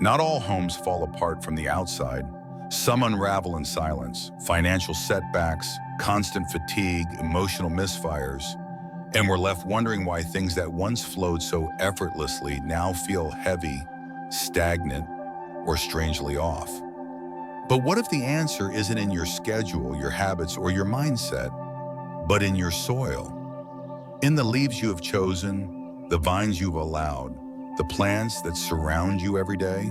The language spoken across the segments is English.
Not all homes fall apart from the outside. Some unravel in silence, financial setbacks, constant fatigue, emotional misfires, and we're left wondering why things that once flowed so effortlessly now feel heavy, stagnant, or strangely off. But what if the answer isn't in your schedule, your habits, or your mindset, but in your soil? In the leaves you have chosen, the vines you've allowed, the plants that surround you every day,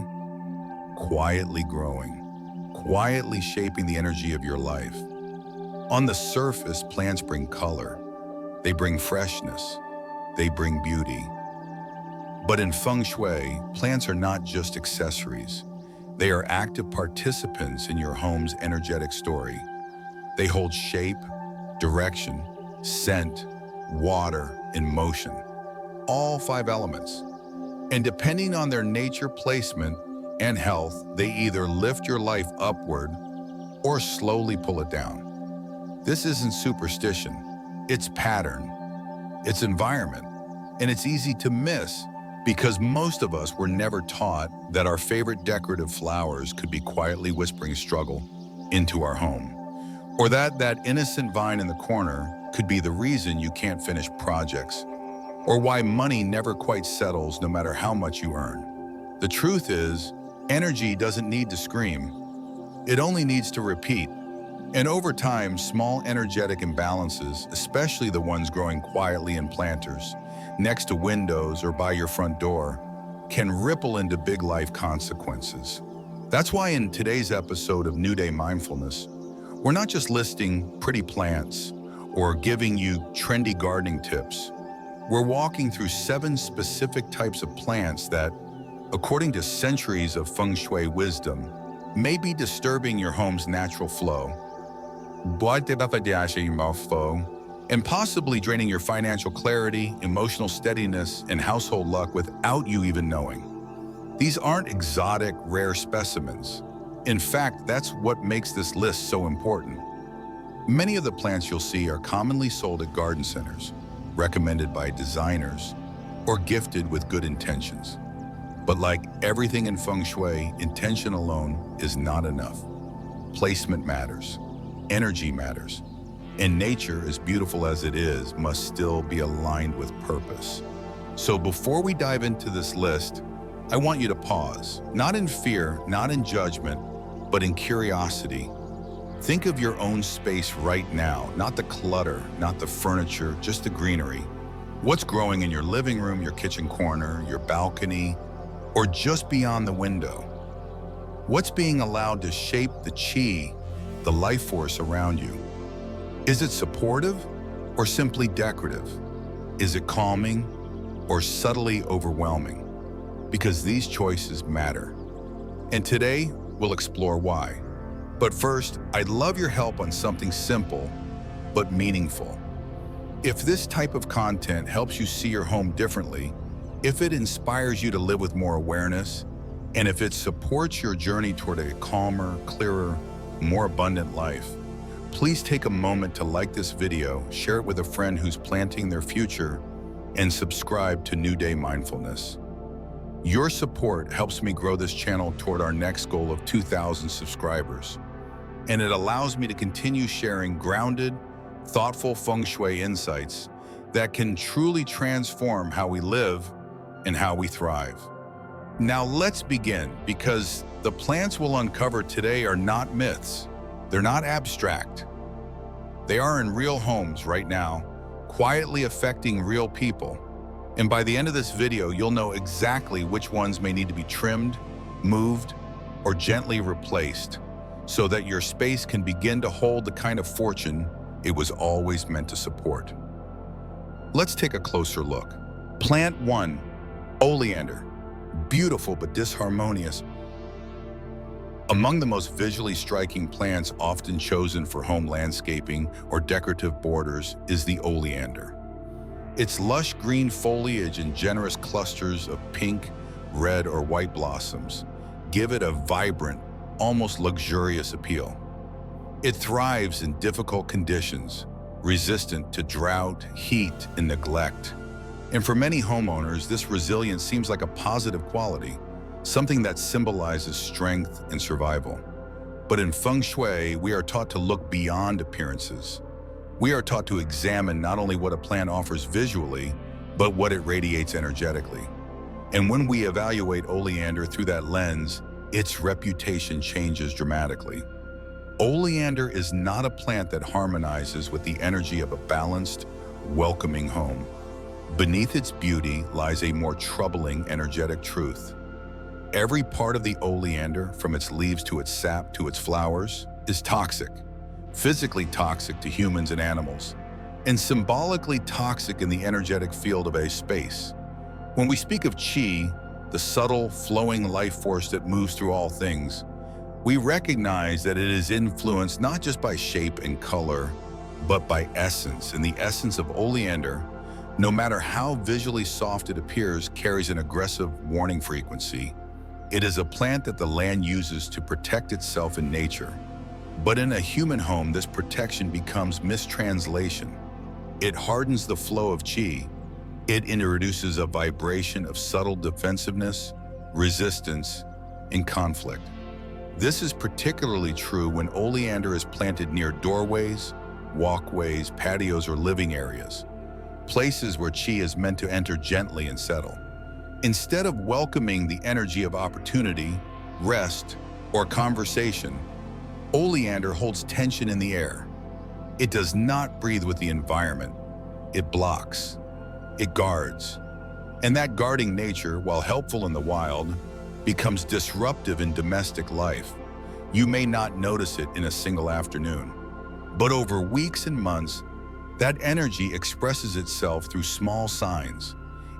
quietly growing, quietly shaping the energy of your life. On the surface, plants bring color. They bring freshness. They bring beauty. But in Feng Shui, plants are not just accessories. They are active participants in your home's energetic story. They hold shape, direction, scent, water, and motion. All 5 elements. And depending on their nature, placement, and health, they either lift your life upward or slowly pull it down. This isn't superstition. It's pattern. It's environment. And it's easy to miss because most of us were never taught that our favorite decorative flowers could be quietly whispering struggle into our home. Or that innocent vine in the corner could be the reason you can't finish projects. Or why money never quite settles no matter how much you earn. The truth is, energy doesn't need to scream. It only needs to repeat. And over time, small energetic imbalances, especially the ones growing quietly in planters, next to windows or by your front door, can ripple into big life consequences. That's why in today's episode of New Day Mindfulness, we're not just listing pretty plants or giving you trendy gardening tips. We're walking through 7 specific types of plants that, according to centuries of Feng Shui wisdom, may be disturbing your home's natural flow, and possibly draining your financial clarity, emotional steadiness, and household luck without you even knowing. These aren't exotic, rare specimens. In fact, that's what makes this list so important. Many of the plants you'll see are commonly sold at garden centers, recommended by designers, or gifted with good intentions. But like everything in Feng Shui, intention alone is not enough. Placement matters, energy matters, and nature, as beautiful as it is, must still be aligned with purpose. So before we dive into this list, I want you to pause, not in fear, not in judgment, but in curiosity. Think of your own space right now, not the clutter, not the furniture, just the greenery. What's growing in your living room, your kitchen corner, your balcony, or just beyond the window? What's being allowed to shape the chi, the life force around you? Is it supportive or simply decorative? Is it calming or subtly overwhelming? Because these choices matter. And today, we'll explore why. But first, I'd love your help on something simple but meaningful. If this type of content helps you see your home differently, if it inspires you to live with more awareness, and if it supports your journey toward a calmer, clearer, more abundant life, please take a moment to like this video, share it with a friend who's planting their future, and subscribe to New Day Mindfulness. Your support helps me grow this channel toward our next goal of 2,000 subscribers, and it allows me to continue sharing grounded, thoughtful Feng Shui insights that can truly transform how we live and how we thrive. Now let's begin, because the plants we'll uncover today are not myths. They're not abstract. They are in real homes right now, quietly affecting real people. And by the end of this video, you'll know exactly which ones may need to be trimmed, moved, or gently replaced, so that your space can begin to hold the kind of fortune it was always meant to support. Let's take a closer look. Plant 1, oleander. Beautiful but disharmonious. Among the most visually striking plants often chosen for home landscaping or decorative borders is the oleander. Its lush green foliage and generous clusters of pink, red, or white blossoms give it a vibrant, almost luxurious appeal. It thrives in difficult conditions, resistant to drought, heat, and neglect. And for many homeowners, this resilience seems like a positive quality, something that symbolizes strength and survival. But in Feng Shui, we are taught to look beyond appearances. We are taught to examine not only what a plant offers visually, but what it radiates energetically. And when we evaluate oleander through that lens, its reputation changes dramatically. Oleander is not a plant that harmonizes with the energy of a balanced, welcoming home. Beneath its beauty lies a more troubling energetic truth. Every part of the oleander, from its leaves to its sap to its flowers, is toxic, physically toxic to humans and animals, and symbolically toxic in the energetic field of a space. When we speak of qi, the subtle, flowing life force that moves through all things, we recognize that it is influenced not just by shape and color, but by essence. And the essence of oleander, no matter how visually soft it appears, carries an aggressive warning frequency. It is a plant that the land uses to protect itself in nature. But in a human home, this protection becomes mistranslation. It hardens the flow of qi. It introduces a vibration of subtle defensiveness, resistance, and conflict. This is particularly true when oleander is planted near doorways, walkways, patios, or living areas, places where qi is meant to enter gently and settle. Instead of welcoming the energy of opportunity, rest, or conversation, oleander holds tension in the air. It does not breathe with the environment. It blocks. It guards. And that guarding nature, while helpful in the wild, becomes disruptive in domestic life. You may not notice it in a single afternoon, but over weeks and months, that energy expresses itself through small signs,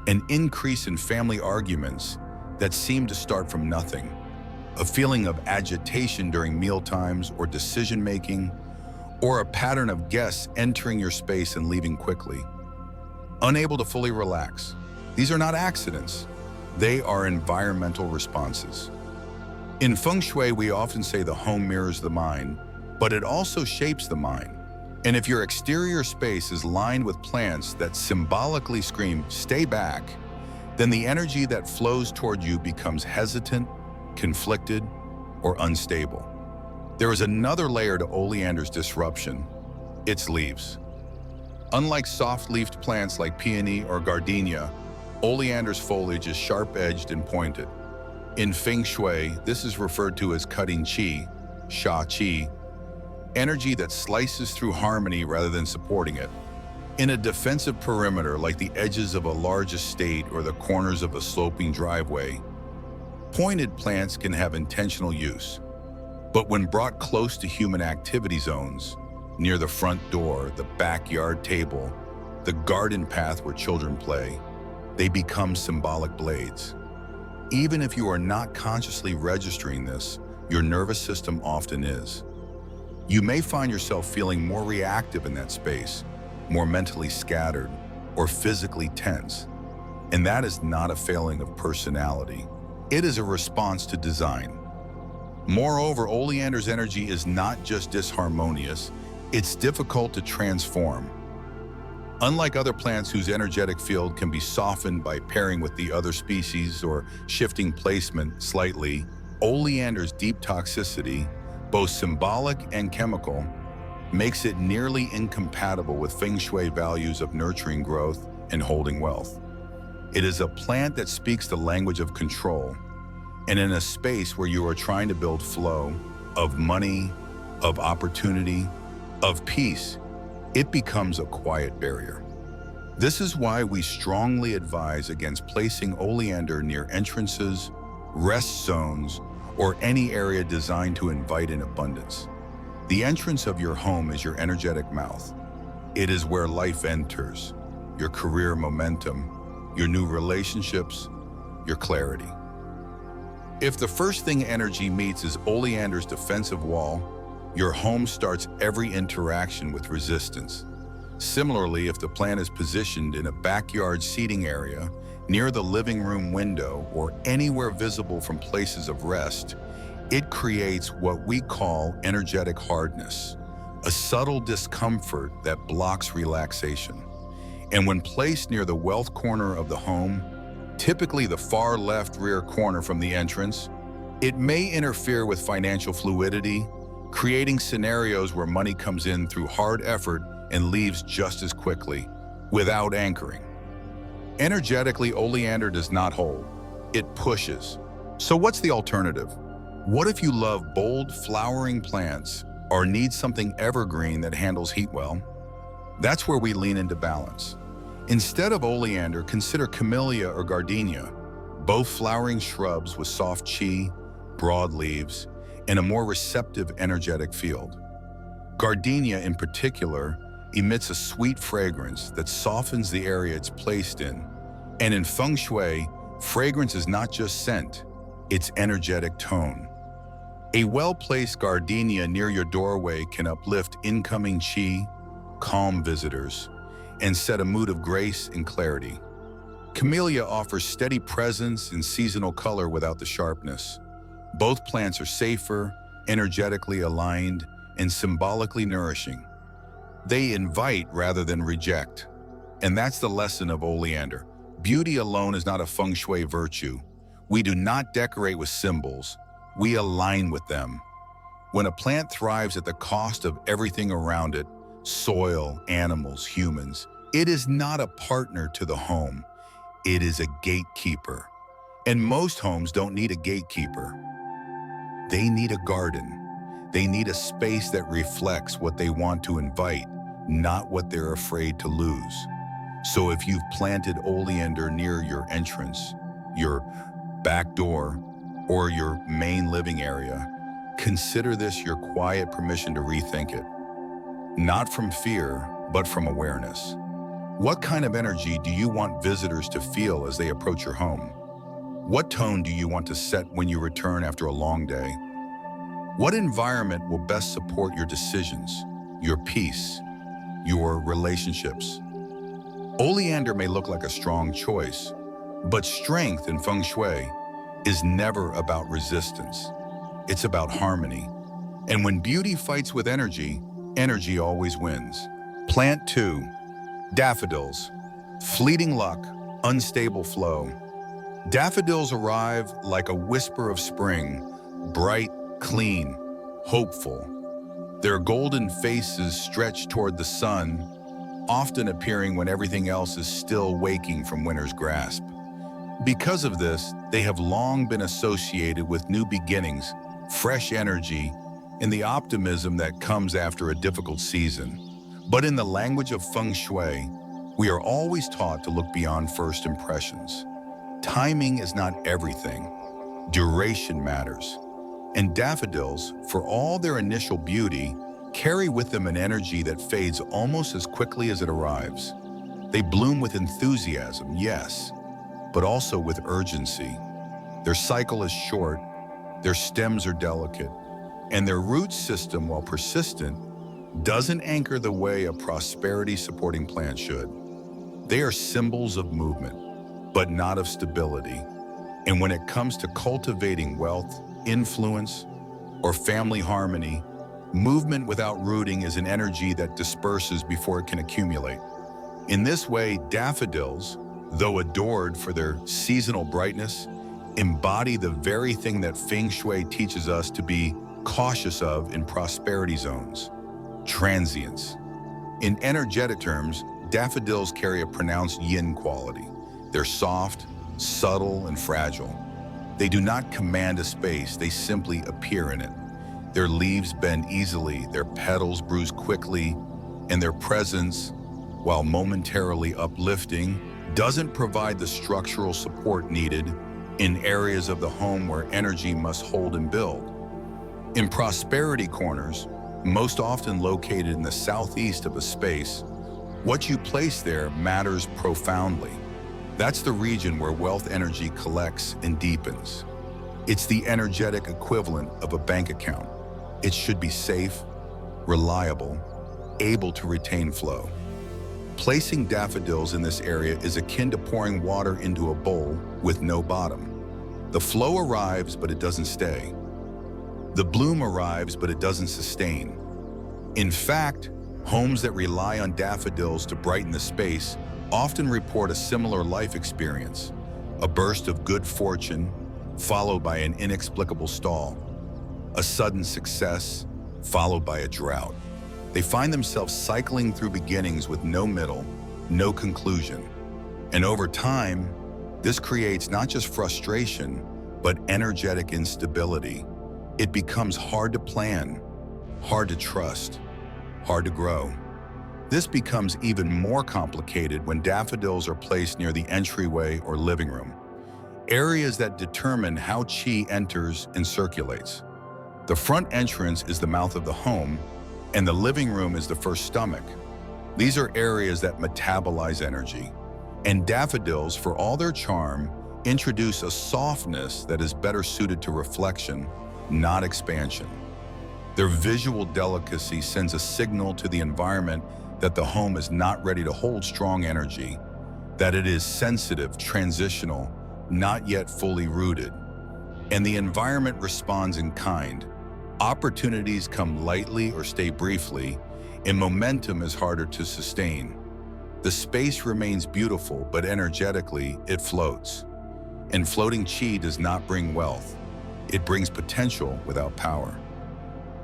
an increase in family arguments that seem to start from nothing, a feeling of agitation during meal times or decision-making, or a pattern of guests entering your space and leaving quickly. Unable to fully relax. These are not accidents. They are environmental responses. In Feng Shui, we often say the home mirrors the mind, but it also shapes the mind. And if your exterior space is lined with plants that symbolically scream, "Stay back," then the energy that flows toward you becomes hesitant, conflicted, or unstable. There is another layer to oleander's disruption: its leaves. Unlike soft-leafed plants like peony or gardenia, oleander's foliage is sharp-edged and pointed. In Feng Shui, this is referred to as cutting qi, sha qi, energy that slices through harmony rather than supporting it. In a defensive perimeter like the edges of a large estate or the corners of a sloping driveway, pointed plants can have intentional use. But when brought close to human activity zones, near the front door, the backyard table, the garden path where children play, they become symbolic blades. Even if you are not consciously registering this, your nervous system often is. You may find yourself feeling more reactive in that space, more mentally scattered, or physically tense. And that is not a failing of personality. It is a response to design. Moreover, oleander's energy is not just disharmonious, it's difficult to transform. Unlike other plants whose energetic field can be softened by pairing with the other species or shifting placement slightly, oleander's deep toxicity, both symbolic and chemical, makes it nearly incompatible with Feng Shui values of nurturing growth and holding wealth. It is a plant that speaks the language of control, and in a space where you are trying to build flow of money, of opportunity, of peace, it becomes a quiet barrier. This is why we strongly advise against placing oleander near entrances, rest zones, or any area designed to invite in abundance. The entrance of your home is your energetic mouth. It is where life enters, your career momentum, your new relationships, your clarity. If the first thing energy meets is oleander's defensive wall, your home starts every interaction with resistance. Similarly, if the plant is positioned in a backyard seating area, near the living room window, or anywhere visible from places of rest, it creates what we call energetic hardness, a subtle discomfort that blocks relaxation. And when placed near the wealth corner of the home, typically the far left rear corner from the entrance. It may interfere with financial fluidity, creating scenarios where money comes in through hard effort and leaves just as quickly, without anchoring. Energetically, oleander does not hold, it pushes. So what's the alternative? What if you love bold, flowering plants or need something evergreen that handles heat well? That's where we lean into balance. Instead of oleander, consider camellia or gardenia, both flowering shrubs with soft chi, broad leaves, and a more receptive, energetic field. Gardenia, in particular, emits a sweet fragrance that softens the area it's placed in. And in Feng Shui, fragrance is not just scent, it's energetic tone. A well-placed gardenia near your doorway can uplift incoming chi, calm visitors, and set a mood of grace and clarity. Camellia offers steady presence and seasonal color without the sharpness. Both plants are safer, energetically aligned, and symbolically nourishing. They invite rather than reject. And that's the lesson of oleander. Beauty alone is not a feng shui virtue. We do not decorate with symbols, we align with them. When a plant thrives at the cost of everything around it, soil, animals, humans, it is not a partner to the home, it is a gatekeeper. And most homes don't need a gatekeeper. They need a garden. They need a space that reflects what they want to invite, not what they're afraid to lose. So if you've planted oleander near your entrance, your back door, or your main living area, consider this your quiet permission to rethink it. Not from fear, but from awareness. What kind of energy do you want visitors to feel as they approach your home? What tone do you want to set when you return after a long day? What environment will best support your decisions, your peace, your relationships? Oleander may look like a strong choice, but strength in Feng Shui is never about resistance. It's about harmony. And when beauty fights with energy, energy always wins. Plant 2, daffodils. Fleeting luck, unstable flow. Daffodils arrive like a whisper of spring, bright, clean, hopeful. Their golden faces stretch toward the sun, often appearing when everything else is still waking from winter's grasp. Because of this, they have long been associated with new beginnings, fresh energy, and the optimism that comes after a difficult season. But in the language of Feng Shui, we are always taught to look beyond first impressions. Timing is not everything. Duration matters. And daffodils, for all their initial beauty, carry with them an energy that fades almost as quickly as it arrives. They bloom with enthusiasm, yes, but also with urgency. Their cycle is short, their stems are delicate, and their root system, while persistent, doesn't anchor the way a prosperity-supporting plant should. They are symbols of movement, but not of stability. And when it comes to cultivating wealth, influence, or family harmony, movement without rooting is an energy that disperses before it can accumulate. In this way, daffodils, though adored for their seasonal brightness, embody the very thing that Feng Shui teaches us to be cautious of in prosperity zones: transience. In energetic terms, daffodils carry a pronounced yin quality. They're soft, subtle, and fragile. They do not command a space, they simply appear in it. Their leaves bend easily, their petals bruise quickly, and their presence, while momentarily uplifting, doesn't provide the structural support needed in areas of the home where energy must hold and build. In prosperity corners, most often located in the southeast of a space, what you place there matters profoundly. That's the region where wealth energy collects and deepens. It's the energetic equivalent of a bank account. It should be safe, reliable, able to retain flow. Placing daffodils in this area is akin to pouring water into a bowl with no bottom. The flow arrives, but it doesn't stay. The bloom arrives, but it doesn't sustain. In fact, homes that rely on daffodils to brighten the space often report a similar life experience. a burst of good fortune followed by an inexplicable stall, a sudden success followed by a drought. They find themselves cycling through beginnings with no middle, no conclusion. And over time, this creates not just frustration, but energetic instability. It becomes hard to plan, hard to trust, hard to grow. This becomes even more complicated when daffodils are placed near the entryway or living room, areas that determine how qi enters and circulates. The front entrance is the mouth of the home, and the living room is the first stomach. These are areas that metabolize energy, and daffodils, for all their charm, introduce a softness that is better suited to reflection, not expansion. Their visual delicacy sends a signal to the environment that the home is not ready to hold strong energy, that it is sensitive, transitional, not yet fully rooted. And the environment responds in kind. Opportunities come lightly or stay briefly, and momentum is harder to sustain. The space remains beautiful, but energetically, it floats. And floating qi does not bring wealth. It brings potential without power.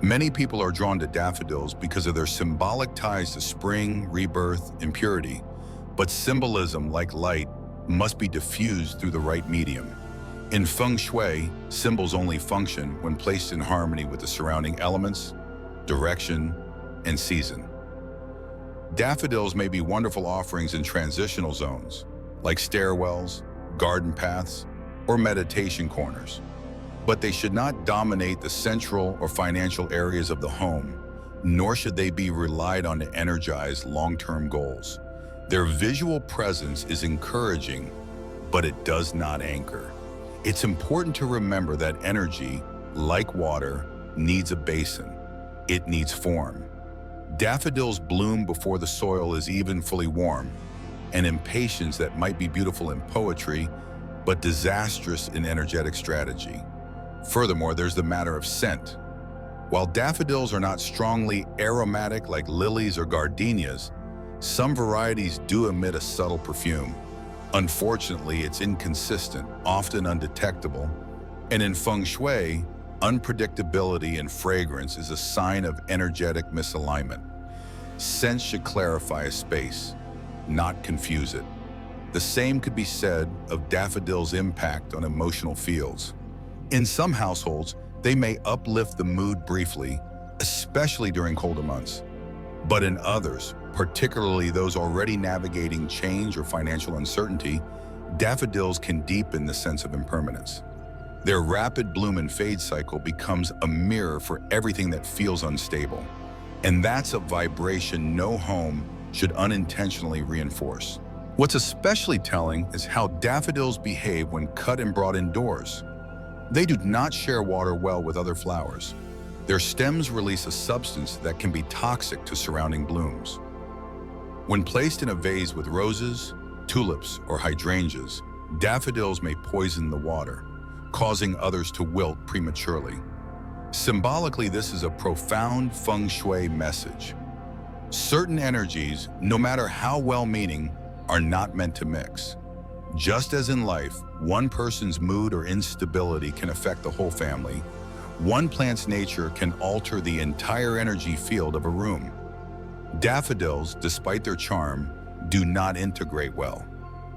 Many people are drawn to daffodils because of their symbolic ties to spring, rebirth, and purity. But symbolism, like light, must be diffused through the right medium. In Feng Shui, symbols only function when placed in harmony with the surrounding elements, direction, and season. Daffodils may be wonderful offerings in transitional zones, like stairwells, garden paths, or meditation corners. But they should not dominate the central or financial areas of the home, nor should they be relied on to energize long-term goals. Their visual presence is encouraging, but it does not anchor. It's important to remember that energy, like water, needs a basin. It needs form. Daffodils bloom before the soil is even fully warm, an impatience that might be beautiful in poetry, but disastrous in energetic strategy. Furthermore, there's the matter of scent. While daffodils are not strongly aromatic like lilies or gardenias, some varieties do emit a subtle perfume. Unfortunately, it's inconsistent, often undetectable, and in Feng Shui, unpredictability in fragrance is a sign of energetic misalignment. Scent should clarify a space, not confuse it. The same could be said of daffodils' impact on emotional fields. In some households, they may uplift the mood briefly, especially during colder months. But in others, particularly those already navigating change or financial uncertainty, daffodils can deepen the sense of impermanence. Their rapid bloom and fade cycle becomes a mirror for everything that feels unstable. And that's a vibration no home should unintentionally reinforce. What's especially telling is how daffodils behave when cut and brought indoors. They do not share water well with other flowers. Their stems release a substance that can be toxic to surrounding blooms. When placed in a vase with roses, tulips, or hydrangeas, daffodils may poison the water, causing others to wilt prematurely. Symbolically, this is a profound Feng Shui message. Certain energies, no matter how well-meaning, are not meant to mix. Just as in life, one person's mood or instability can affect the whole family, one plant's nature can alter the entire energy field of a room. Daffodils, despite their charm, do not integrate well.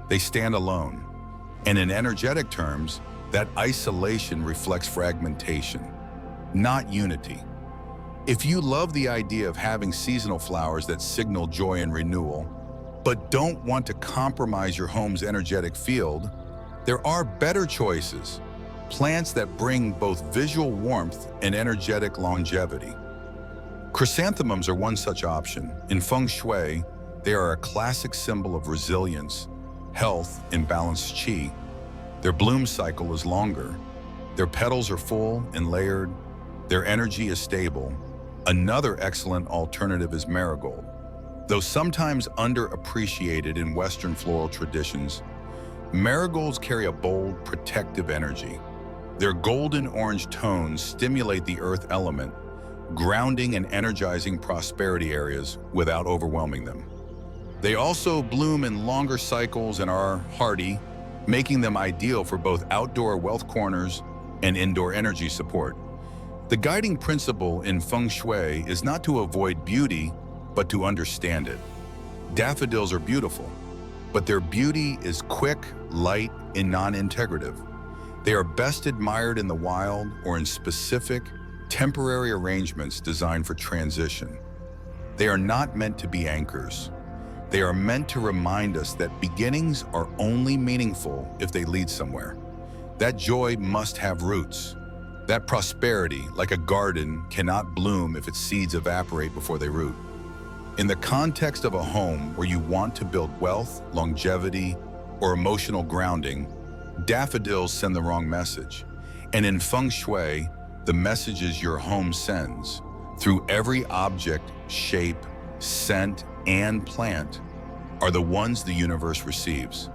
They stand alone. And in energetic terms, that isolation reflects fragmentation, not unity. If you love the idea of having seasonal flowers that signal joy and renewal, but don't want to compromise your home's energetic field, there are better choices, plants that bring both visual warmth and energetic longevity. Chrysanthemums are one such option. In Feng Shui, they are a classic symbol of resilience, health, and balanced qi. Their bloom cycle is longer. Their petals are full and layered. Their energy is stable. Another excellent alternative is marigold. Though sometimes underappreciated in Western floral traditions, marigolds carry a bold, protective energy. Their golden orange tones stimulate the earth element, grounding and energizing prosperity areas without overwhelming them. They also bloom in longer cycles and are hardy, making them ideal for both outdoor wealth corners and indoor energy support. The guiding principle in Feng Shui is not to avoid beauty, but to understand it. Daffodils are beautiful, but their beauty is quick, light, and non-integrative. They are best admired in the wild or in specific, temporary arrangements designed for transition. They are not meant to be anchors. They are meant to remind us that beginnings are only meaningful if they lead somewhere. That joy must have roots. That prosperity, like a garden, cannot bloom if its seeds evaporate before they root. In the context of a home where you want to build wealth, longevity, or emotional grounding, daffodils send the wrong message. And in Feng Shui, the messages your home sends, through every object, shape, scent, and plant, are the ones the universe receives.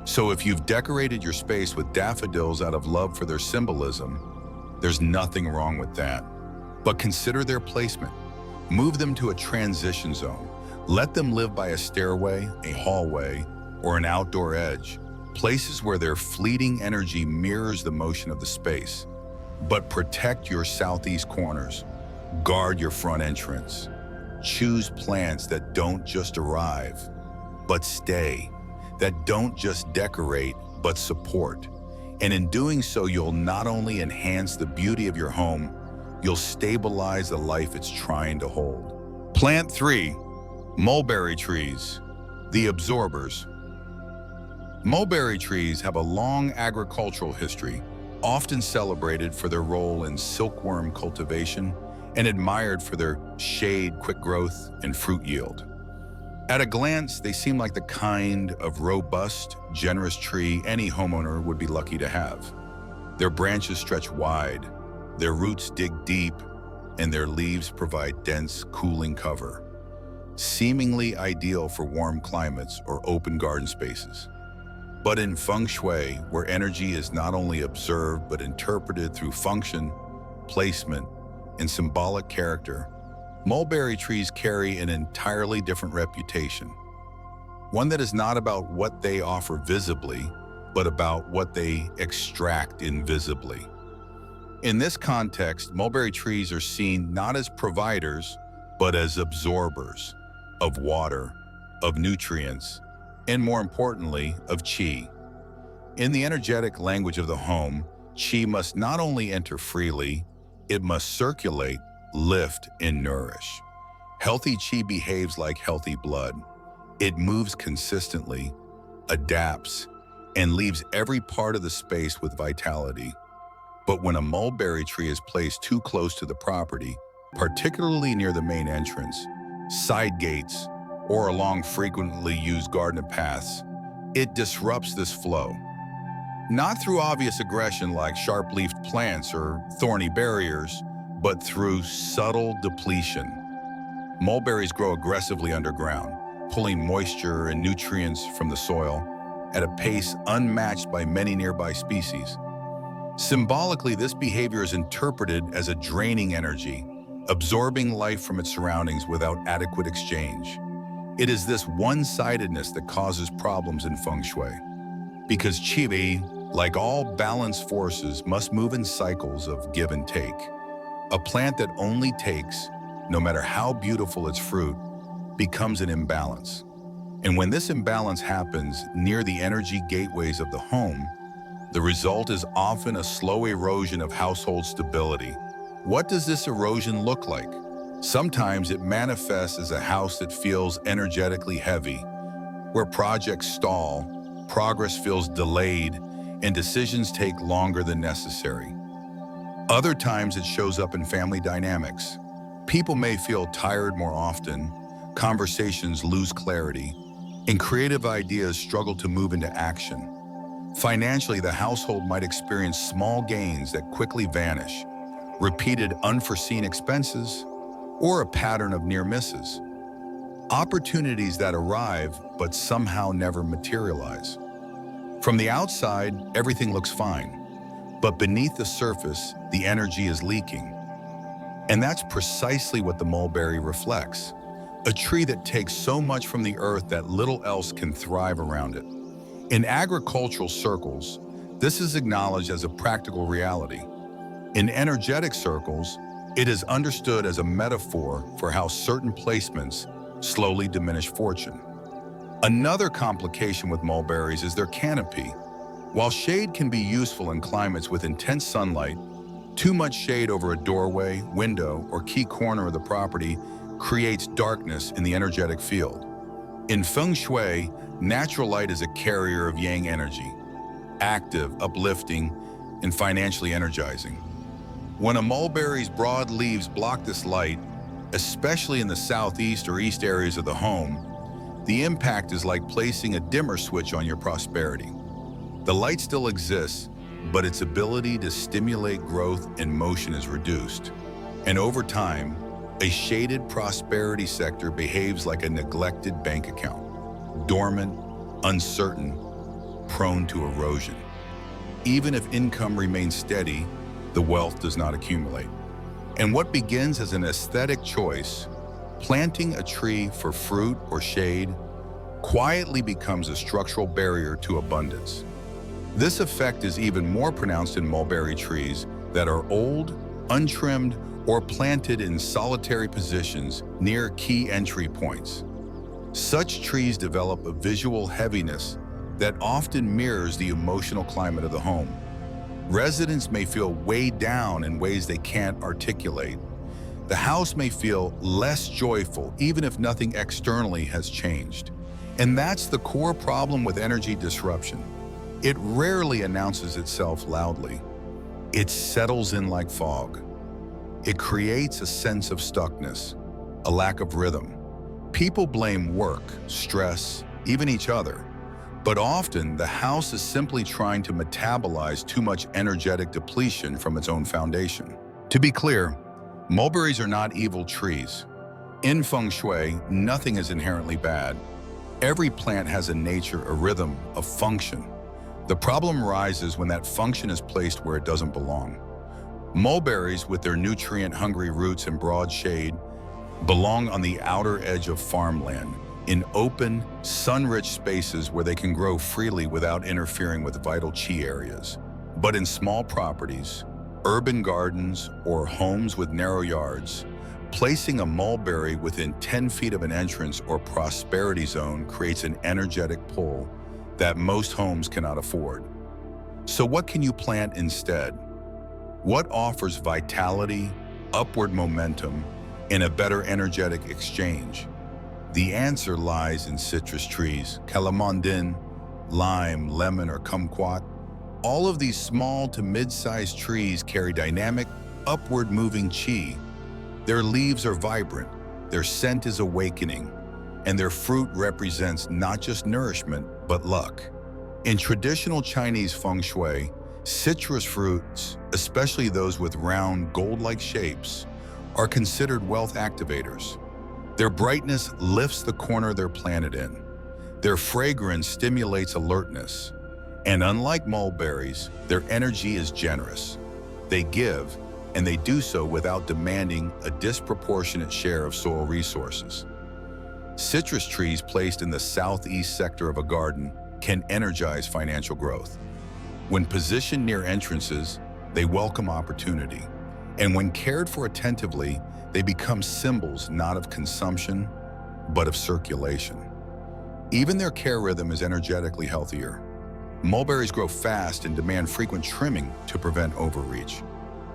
So if you've decorated your space with daffodils out of love for their symbolism, there's nothing wrong with that. But consider their placement. Move them to a transition zone. Let them live by a stairway, a hallway, or an outdoor edge, places where their fleeting energy mirrors the motion of the space. But protect your southeast corners. Guard your front entrance. Choose plants that don't just arrive, but stay, that don't just decorate, but support. And in doing so, you'll not only enhance the beauty of your home, you'll stabilize the life it's trying to hold. Plant 3, mulberry trees, the absorbers. Mulberry trees have a long agricultural history, often celebrated for their role in silkworm cultivation and admired for their shade, quick growth, and fruit yield. At a glance, they seem like the kind of robust, generous tree any homeowner would be lucky to have. Their branches stretch wide, their roots dig deep, and their leaves provide dense, cooling cover, seemingly ideal for warm climates or open garden spaces. But in Feng Shui, where energy is not only observed but interpreted through function, placement, and symbolic character, mulberry trees carry an entirely different reputation. One that is not about what they offer visibly, but about what they extract invisibly. In this context, mulberry trees are seen not as providers, but as absorbers of water, of nutrients, and more importantly, of qi. In the energetic language of the home, qi must not only enter freely, it must circulate, lift, and nourish. Healthy qi behaves like healthy blood. It moves consistently, adapts, and leaves every part of the space with vitality. But when a mulberry tree is placed too close to the property, particularly near the main entrance, side gates, or along frequently used garden paths, it disrupts this flow. Not through obvious aggression like sharp-leafed plants or thorny barriers, but through subtle depletion. Mulberries grow aggressively underground, pulling moisture and nutrients from the soil at a pace unmatched by many nearby species. Symbolically, this behavior is interpreted as a draining energy, absorbing life from its surroundings without adequate exchange. It is this one-sidedness that causes problems in Feng Shui, because qi, like all balanced forces, must move in cycles of give and take. A plant that only takes, no matter how beautiful its fruit, becomes an imbalance. And when this imbalance happens near the energy gateways of the home, the result is often a slow erosion of household stability. What does this erosion look like? Sometimes it manifests as a house that feels energetically heavy, where projects stall, progress feels delayed, and decisions take longer than necessary. Other times it shows up in family dynamics. People may feel tired more often, conversations lose clarity, and creative ideas struggle to move into action. Financially, the household might experience small gains that quickly vanish, repeated unforeseen expenses, or a pattern of near misses. Opportunities that arrive but somehow never materialize. From the outside, everything looks fine, but beneath the surface, the energy is leaking. And that's precisely what the mulberry reflects. A tree that takes so much from the earth that little else can thrive around it. In agricultural circles, this is acknowledged as a practical reality. In energetic circles, it is understood as a metaphor for how certain placements slowly diminish fortune. Another complication with mulberries is their canopy. While shade can be useful in climates with intense sunlight, too much shade over a doorway, window, or key corner of the property creates darkness in the energetic field. In Feng Shui, natural light is a carrier of yang energy, active, uplifting, and financially energizing. When a mulberry's broad leaves block this light, especially in the southeast or east areas of the home, the impact is like placing a dimmer switch on your prosperity. The light still exists, but its ability to stimulate growth and motion is reduced. And over time, a shaded prosperity sector behaves like a neglected bank account, dormant, uncertain, prone to erosion. Even if income remains steady, the wealth does not accumulate. And what begins as an aesthetic choice, planting a tree for fruit or shade, quietly becomes a structural barrier to abundance. This effect is even more pronounced in mulberry trees that are old, untrimmed, or planted in solitary positions near key entry points. Such trees develop a visual heaviness that often mirrors the emotional climate of the home. Residents may feel weighed down in ways they can't articulate. The house may feel less joyful, even if nothing externally has changed. And that's the core problem with energy disruption. It rarely announces itself loudly. It settles in like fog. It creates a sense of stuckness, a lack of rhythm. People blame work, stress, even each other. But often, the house is simply trying to metabolize too much energetic depletion from its own foundation. To be clear, mulberries are not evil trees. In Feng Shui, nothing is inherently bad. Every plant has a nature, a rhythm, a function. The problem arises when that function is placed where it doesn't belong. Mulberries, with their nutrient-hungry roots and broad shade, belong on the outer edge of farmland, in open, sun-rich spaces where they can grow freely without interfering with vital chi areas. But in small properties, urban gardens, or homes with narrow yards, placing a mulberry within 10 feet of an entrance or prosperity zone creates an energetic pull that most homes cannot afford. So what can you plant instead? What offers vitality, upward momentum, and a better energetic exchange? The answer lies in citrus trees, calamondin, lime, lemon, or kumquat. All of these small to mid-sized trees carry dynamic, upward-moving chi. Their leaves are vibrant, their scent is awakening, and their fruit represents not just nourishment, but luck. In traditional Chinese Feng Shui, citrus fruits, especially those with round, gold-like shapes, are considered wealth activators. Their brightness lifts the corner they're planted in. Their fragrance stimulates alertness. And unlike mulberries, their energy is generous. They give, and they do so without demanding a disproportionate share of soil resources. Citrus trees placed in the southeast sector of a garden can energize financial growth. When positioned near entrances, they welcome opportunity. And when cared for attentively, they become symbols not of consumption, but of circulation. Even their care rhythm is energetically healthier. Mulberries grow fast and demand frequent trimming to prevent overreach.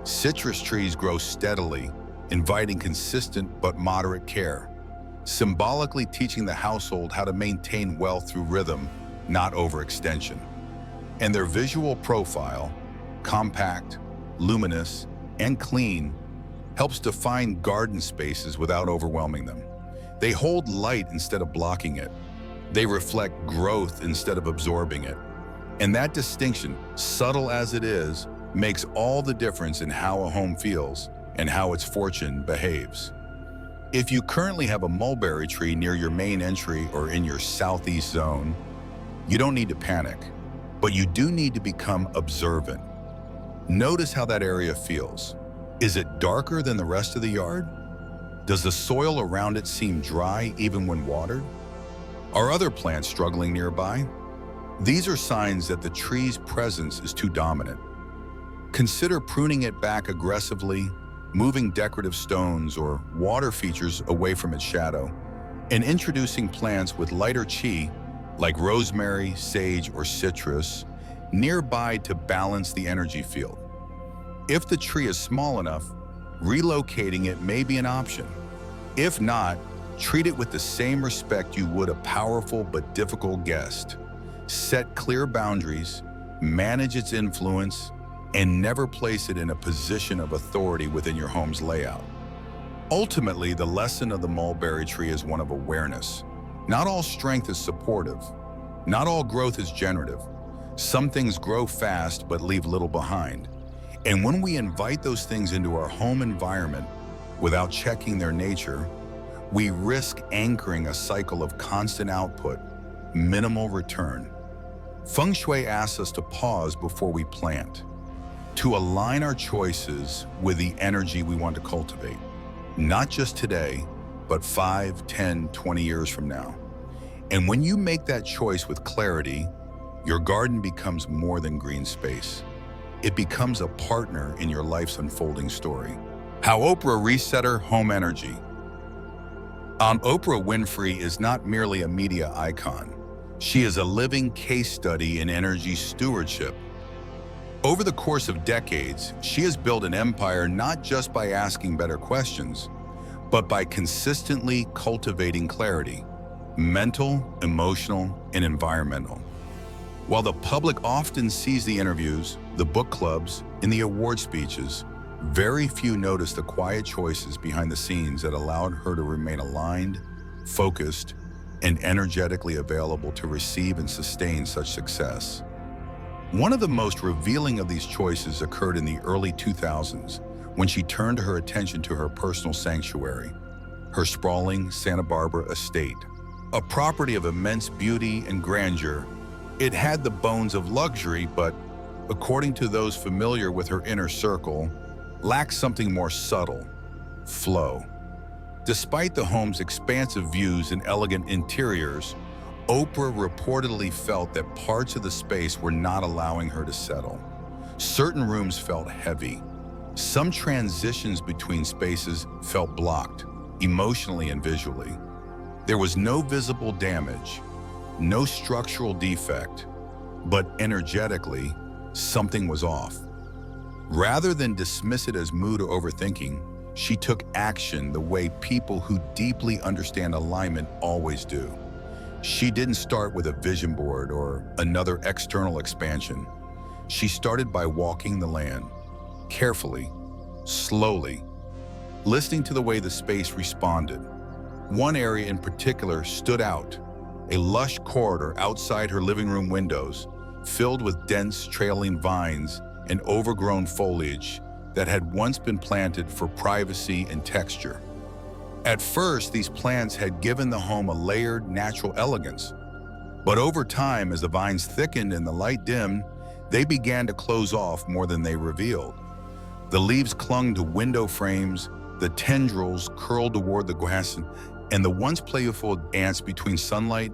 Citrus trees grow steadily, inviting consistent but moderate care, symbolically teaching the household how to maintain wealth through rhythm, not overextension. And their visual profile, compact, luminous, and clean, helps define garden spaces without overwhelming them. They hold light instead of blocking it. They reflect growth instead of absorbing it. And that distinction, subtle as it is, makes all the difference in how a home feels and how its fortune behaves. If you currently have a mulberry tree near your main entry or in your southeast zone, you don't need to panic, but you do need to become observant. Notice how that area feels. Is it darker than the rest of the yard? Does the soil around it seem dry even when watered? Are other plants struggling nearby? These are signs that the tree's presence is too dominant. Consider pruning it back aggressively, moving decorative stones or water features away from its shadow, and introducing plants with lighter qi, like rosemary, sage, or citrus, nearby to balance the energy field. If the tree is small enough, relocating it may be an option. If not, treat it with the same respect you would a powerful but difficult guest. Set clear boundaries, manage its influence, and never place it in a position of authority within your home's layout. Ultimately, the lesson of the mulberry tree is one of awareness. Not all strength is supportive. Not all growth is generative. Some things grow fast but leave little behind. And when we invite those things into our home environment without checking their nature, we risk anchoring a cycle of constant output, minimal return. Feng Shui asks us to pause before we plant, to align our choices with the energy we want to cultivate, not just today, but 5, 10, 20 years from now. And when you make that choice with clarity, your garden becomes more than green space. It becomes a partner in your life's unfolding story. How Oprah reset her home energy. Oprah Winfrey is not merely a media icon. She is a living case study in energy stewardship. Over the course of decades, she has built an empire not just by asking better questions, but by consistently cultivating clarity, mental, emotional, and environmental. While the public often sees the interviews, the book clubs, and the award speeches, very few notice the quiet choices behind the scenes that allowed her to remain aligned, focused, and energetically available to receive and sustain such success. One of the most revealing of these choices occurred in the early 2000s when she turned her attention to her personal sanctuary, her sprawling Santa Barbara estate. A property of immense beauty and grandeur, it had the bones of luxury, but, according to those familiar with her inner circle, lacked something more subtle: flow. Despite the home's expansive views and elegant interiors, Oprah reportedly felt that parts of the space were not allowing her to settle. Certain rooms felt heavy. Some transitions between spaces felt blocked, emotionally and visually. There was no visible damage, no structural defect, but energetically, something was off. Rather than dismiss it as mood or overthinking, she took action the way people who deeply understand alignment always do. She didn't start with a vision board or another external expansion. She started by walking the land, carefully, slowly, listening to the way the space responded. One area in particular stood out: a lush corridor outside her living room windows, filled with dense trailing vines and overgrown foliage that had once been planted for privacy and texture. At first, these plants had given the home a layered, natural elegance. But over time, as the vines thickened and the light dimmed, they began to close off more than they revealed. The leaves clung to window frames, the tendrils curled toward the grass, and the once playful dance between sunlight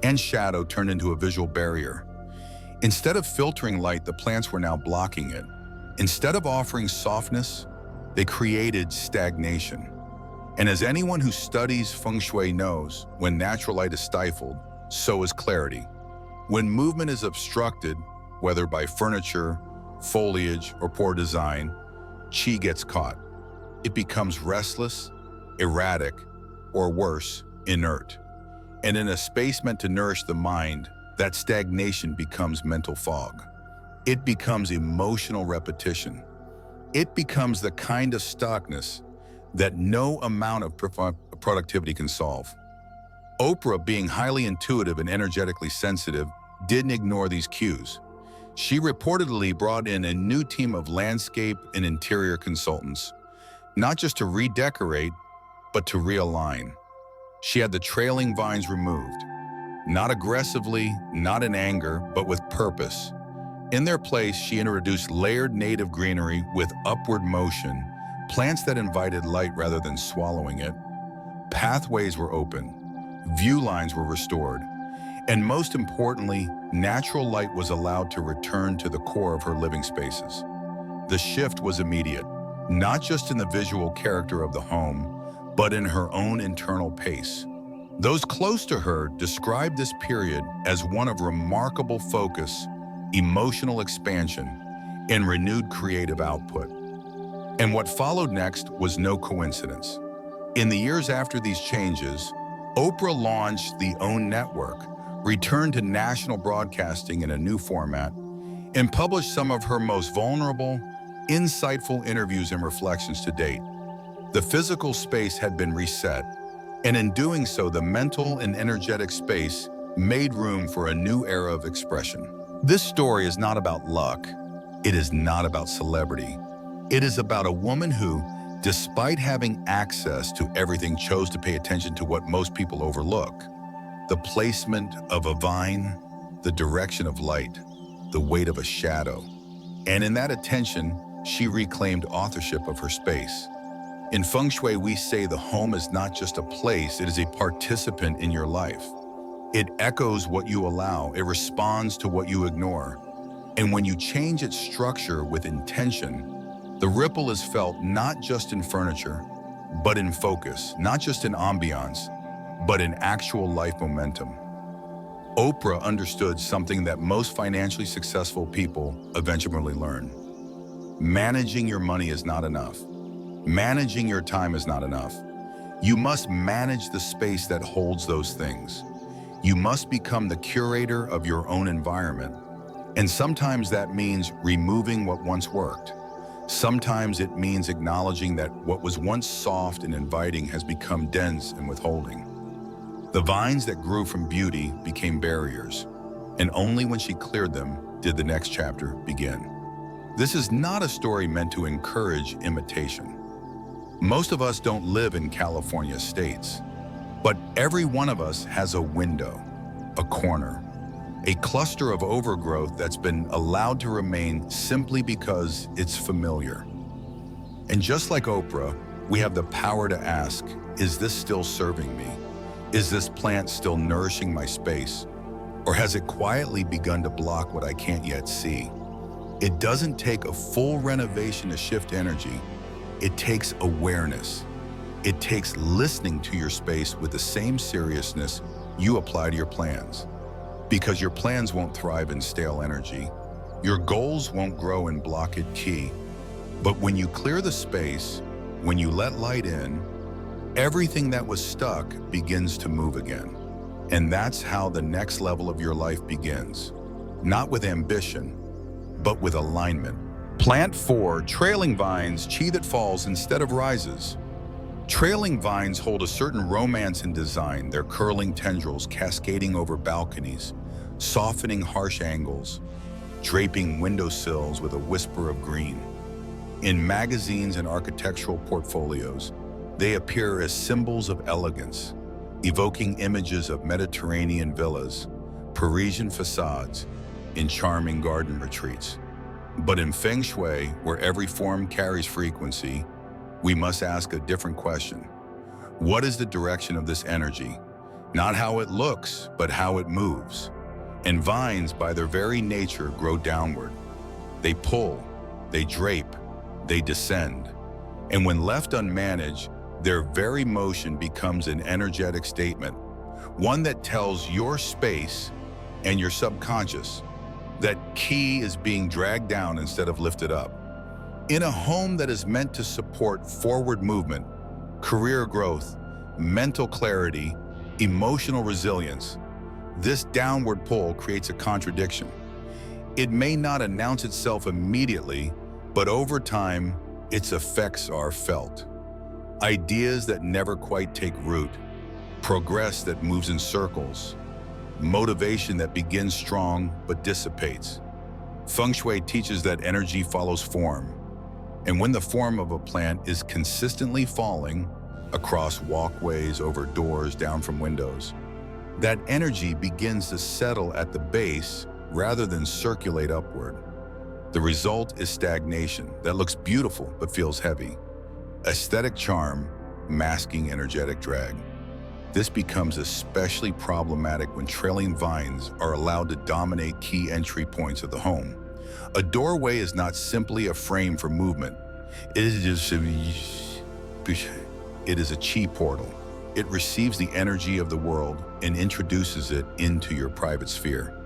and shadow turned into a visual barrier. Instead of filtering light, the plants were now blocking it. Instead of offering softness, they created stagnation. And as anyone who studies Feng Shui knows, when natural light is stifled, so is clarity. When movement is obstructed, whether by furniture, foliage, or poor design, qi gets caught. It becomes restless, erratic, or worse, inert. And in a space meant to nourish the mind, that stagnation becomes mental fog. It becomes emotional repetition. It becomes the kind of stuckness that no amount of productivity can solve. Oprah, being highly intuitive and energetically sensitive, didn't ignore these cues. She reportedly brought in a new team of landscape and interior consultants, not just to redecorate, but to realign. She had the trailing vines removed, not aggressively, not in anger, but with purpose. In their place, she introduced layered native greenery with upward motion, plants that invited light rather than swallowing it. Pathways were open, view lines were restored, And most importantly, natural light was allowed to return to the core of her living spaces. The shift was immediate, not just in the visual character of the home, but in her own internal pace. Those close to her described this period as one of remarkable focus, emotional expansion, and renewed creative output. And what followed next was no coincidence. In the years after these changes, Oprah launched the OWN network, returned to national broadcasting in a new format, and published some of her most vulnerable, insightful interviews and reflections to date. The physical space had been reset, and in doing so, the mental and energetic space made room for a new era of expression. This story is not about luck. It is not about celebrity. It is about a woman who, despite having access to everything, chose to pay attention to what most people overlook: the placement of a vine, the direction of light, the weight of a shadow. And in that attention, she reclaimed authorship of her space. In Feng Shui, we say the home is not just a place, it is a participant in your life. It echoes what you allow, it responds to what you ignore. And when you change its structure with intention, the ripple is felt not just in furniture, but in focus, not just in ambiance, but in actual life momentum. Oprah understood something that most financially successful people eventually learn. Managing your money is not enough. Managing your time is not enough. You must manage the space that holds those things. You must become the curator of your own environment. And sometimes that means removing what once worked. Sometimes it means acknowledging that what was once soft and inviting has become dense and withholding. The vines that grew from beauty became barriers, and only when she cleared them did the next chapter begin. This is not a story meant to encourage imitation. Most of us don't live in California states, but every one of us has a window, a corner, a cluster of overgrowth that's been allowed to remain simply because it's familiar. And just like Oprah, we have the power to ask, is this still serving me? Is this plant still nourishing my space? Or has it quietly begun to block what I can't yet see? It doesn't take a full renovation to shift energy. It takes awareness. It takes listening to your space with the same seriousness you apply to your plans. Because your plans won't thrive in stale energy. Your goals won't grow in blocked qi. But when you clear the space, when you let light in, everything that was stuck begins to move again. And that's how the next level of your life begins. Not with ambition, but with alignment. Plant 4, trailing vines, qi that falls instead of rises. Trailing vines hold a certain romance in design, their curling tendrils cascading over balconies, softening harsh angles, draping windowsills with a whisper of green. In magazines and architectural portfolios, they appear as symbols of elegance, evoking images of Mediterranean villas, Parisian facades, and charming garden retreats. But in Feng Shui, where every form carries frequency, we must ask a different question. What is the direction of this energy? Not how it looks, but how it moves. And vines, by their very nature, grow downward. They pull, they drape, they descend. And when left unmanaged, their very motion becomes an energetic statement, one that tells your space and your subconscious that qi is being dragged down instead of lifted up. In a home that is meant to support forward movement, career growth, mental clarity, emotional resilience, this downward pull creates a contradiction. It may not announce itself immediately, but over time, its effects are felt. Ideas that never quite take root, progress that moves in circles, motivation that begins strong but dissipates. Feng Shui teaches that energy follows form, and when the form of a plant is consistently falling across walkways, over doors, down from windows, that energy begins to settle at the base rather than circulate upward. The result is stagnation that looks beautiful but feels heavy, aesthetic charm masking energetic drag. This becomes especially problematic when trailing vines are allowed to dominate key entry points of the home. A doorway is not simply a frame for movement. It is a chi portal. It receives the energy of the world and introduces it into your private sphere.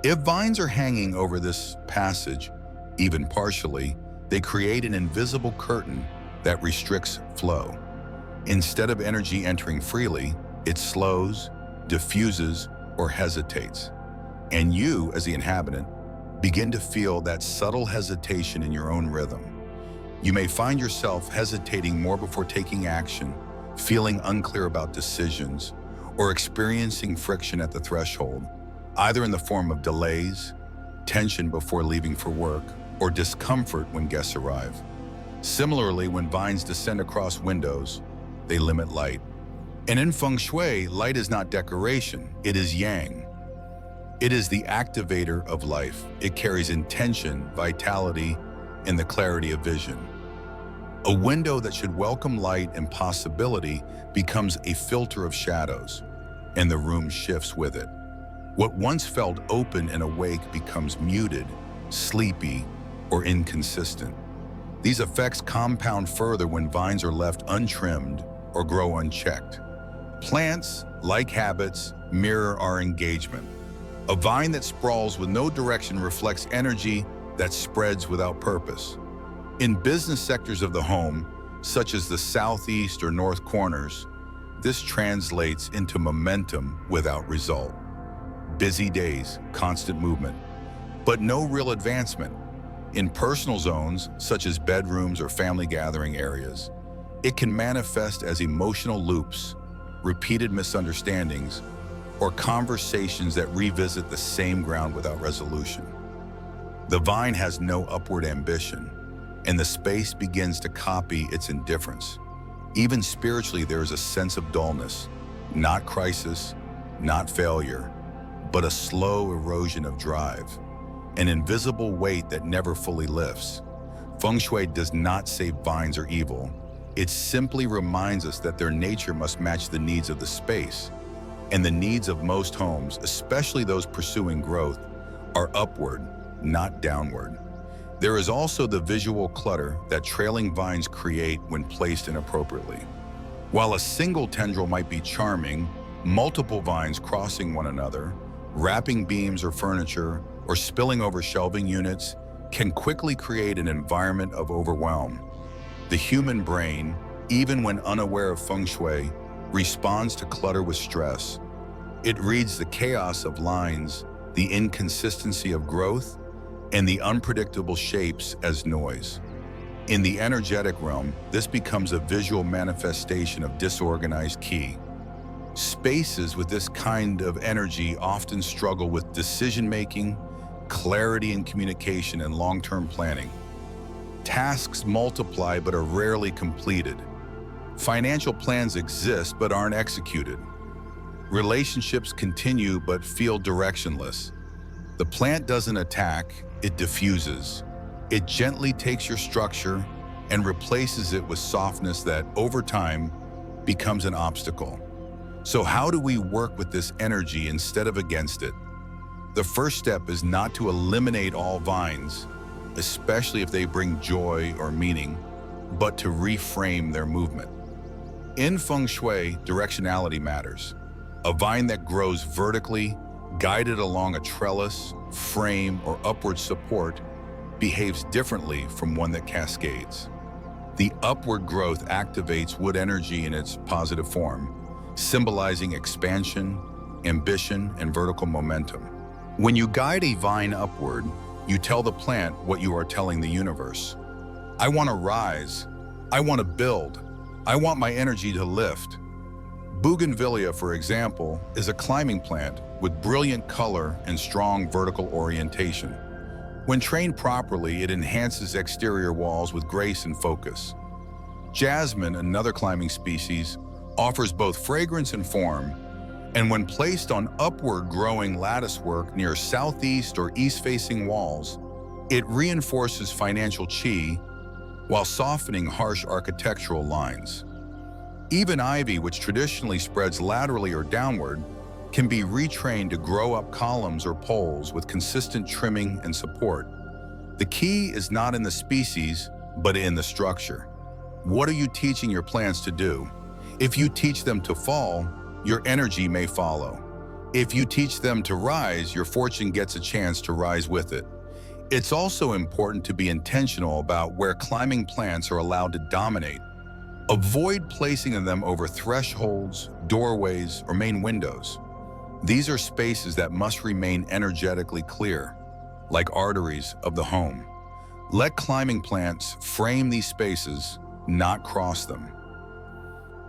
If vines are hanging over this passage, even partially, they create an invisible curtain that restricts flow. Instead of energy entering freely, it slows, diffuses, or hesitates. And you, as the inhabitant, begin to feel that subtle hesitation in your own rhythm. You may find yourself hesitating more before taking action, feeling unclear about decisions, or experiencing friction at the threshold, either in the form of delays, tension before leaving for work, or discomfort when guests arrive. Similarly, when vines descend across windows, they limit light. And in Feng Shui, light is not decoration, it is yang. It is the activator of life. It carries intention, vitality, and the clarity of vision. A window that should welcome light and possibility becomes a filter of shadows, and the room shifts with it. What once felt open and awake becomes muted, sleepy, or inconsistent. These effects compound further when vines are left untrimmed or grow unchecked. Plants, like habits, mirror our engagement. A vine that sprawls with no direction reflects energy that spreads without purpose. In business sectors of the home, such as the southeast or north corners, this translates into momentum without result. Busy days, constant movement, but no real advancement. In personal zones, such as bedrooms or family gathering areas, it can manifest as emotional loops, repeated misunderstandings, or conversations that revisit the same ground without resolution. The vine has no upward ambition, and the space begins to copy its indifference. Even spiritually, there is a sense of dullness, not crisis, not failure, but a slow erosion of drive, an invisible weight that never fully lifts. Feng Shui does not say vines are evil. It simply reminds us that their nature must match the needs of the space. And the needs of most homes, especially those pursuing growth, are upward, not downward. There is also the visual clutter that trailing vines create when placed inappropriately. While a single tendril might be charming, multiple vines crossing one another, wrapping beams or furniture, or spilling over shelving units can quickly create an environment of overwhelm. The human brain, even when unaware of Feng Shui, responds to clutter with stress. It reads the chaos of lines, the inconsistency of growth, and the unpredictable shapes as noise. In the energetic realm, this becomes a visual manifestation of disorganized ki. Spaces with this kind of energy often struggle with decision-making, clarity in communication, and long-term planning. Tasks multiply but are rarely completed. Financial plans exist but aren't executed. Relationships continue but feel directionless. The plant doesn't attack, it diffuses. It gently takes your structure and replaces it with softness that, over time, becomes an obstacle. So how do we work with this energy instead of against it? The first step is not to eliminate all vines, especially if they bring joy or meaning, but to reframe their movement. In Feng Shui, directionality matters. A vine that grows vertically, guided along a trellis, frame, or upward support, behaves differently from one that cascades. The upward growth activates wood energy in its positive form, symbolizing expansion, ambition, and vertical momentum. When you guide a vine upward, you tell the plant what you are telling the universe. I want to rise. I want to build. I want my energy to lift. Bougainvillea, for example, is a climbing plant with brilliant color and strong vertical orientation. When trained properly, it enhances exterior walls with grace and focus. Jasmine, another climbing species, offers both fragrance and form, and when placed on upward growing latticework near southeast or east-facing walls, it reinforces financial chi while softening harsh architectural lines. Even ivy, which traditionally spreads laterally or downward, can be retrained to grow up columns or poles with consistent trimming and support. The key is not in the species, but in the structure. What are you teaching your plants to do? If you teach them to fall, your energy may follow. If you teach them to rise, your fortune gets a chance to rise with it. It's also important to be intentional about where climbing plants are allowed to dominate. Avoid placing them over thresholds, doorways, or main windows. These are spaces that must remain energetically clear, like arteries of the home. Let climbing plants frame these spaces, not cross them.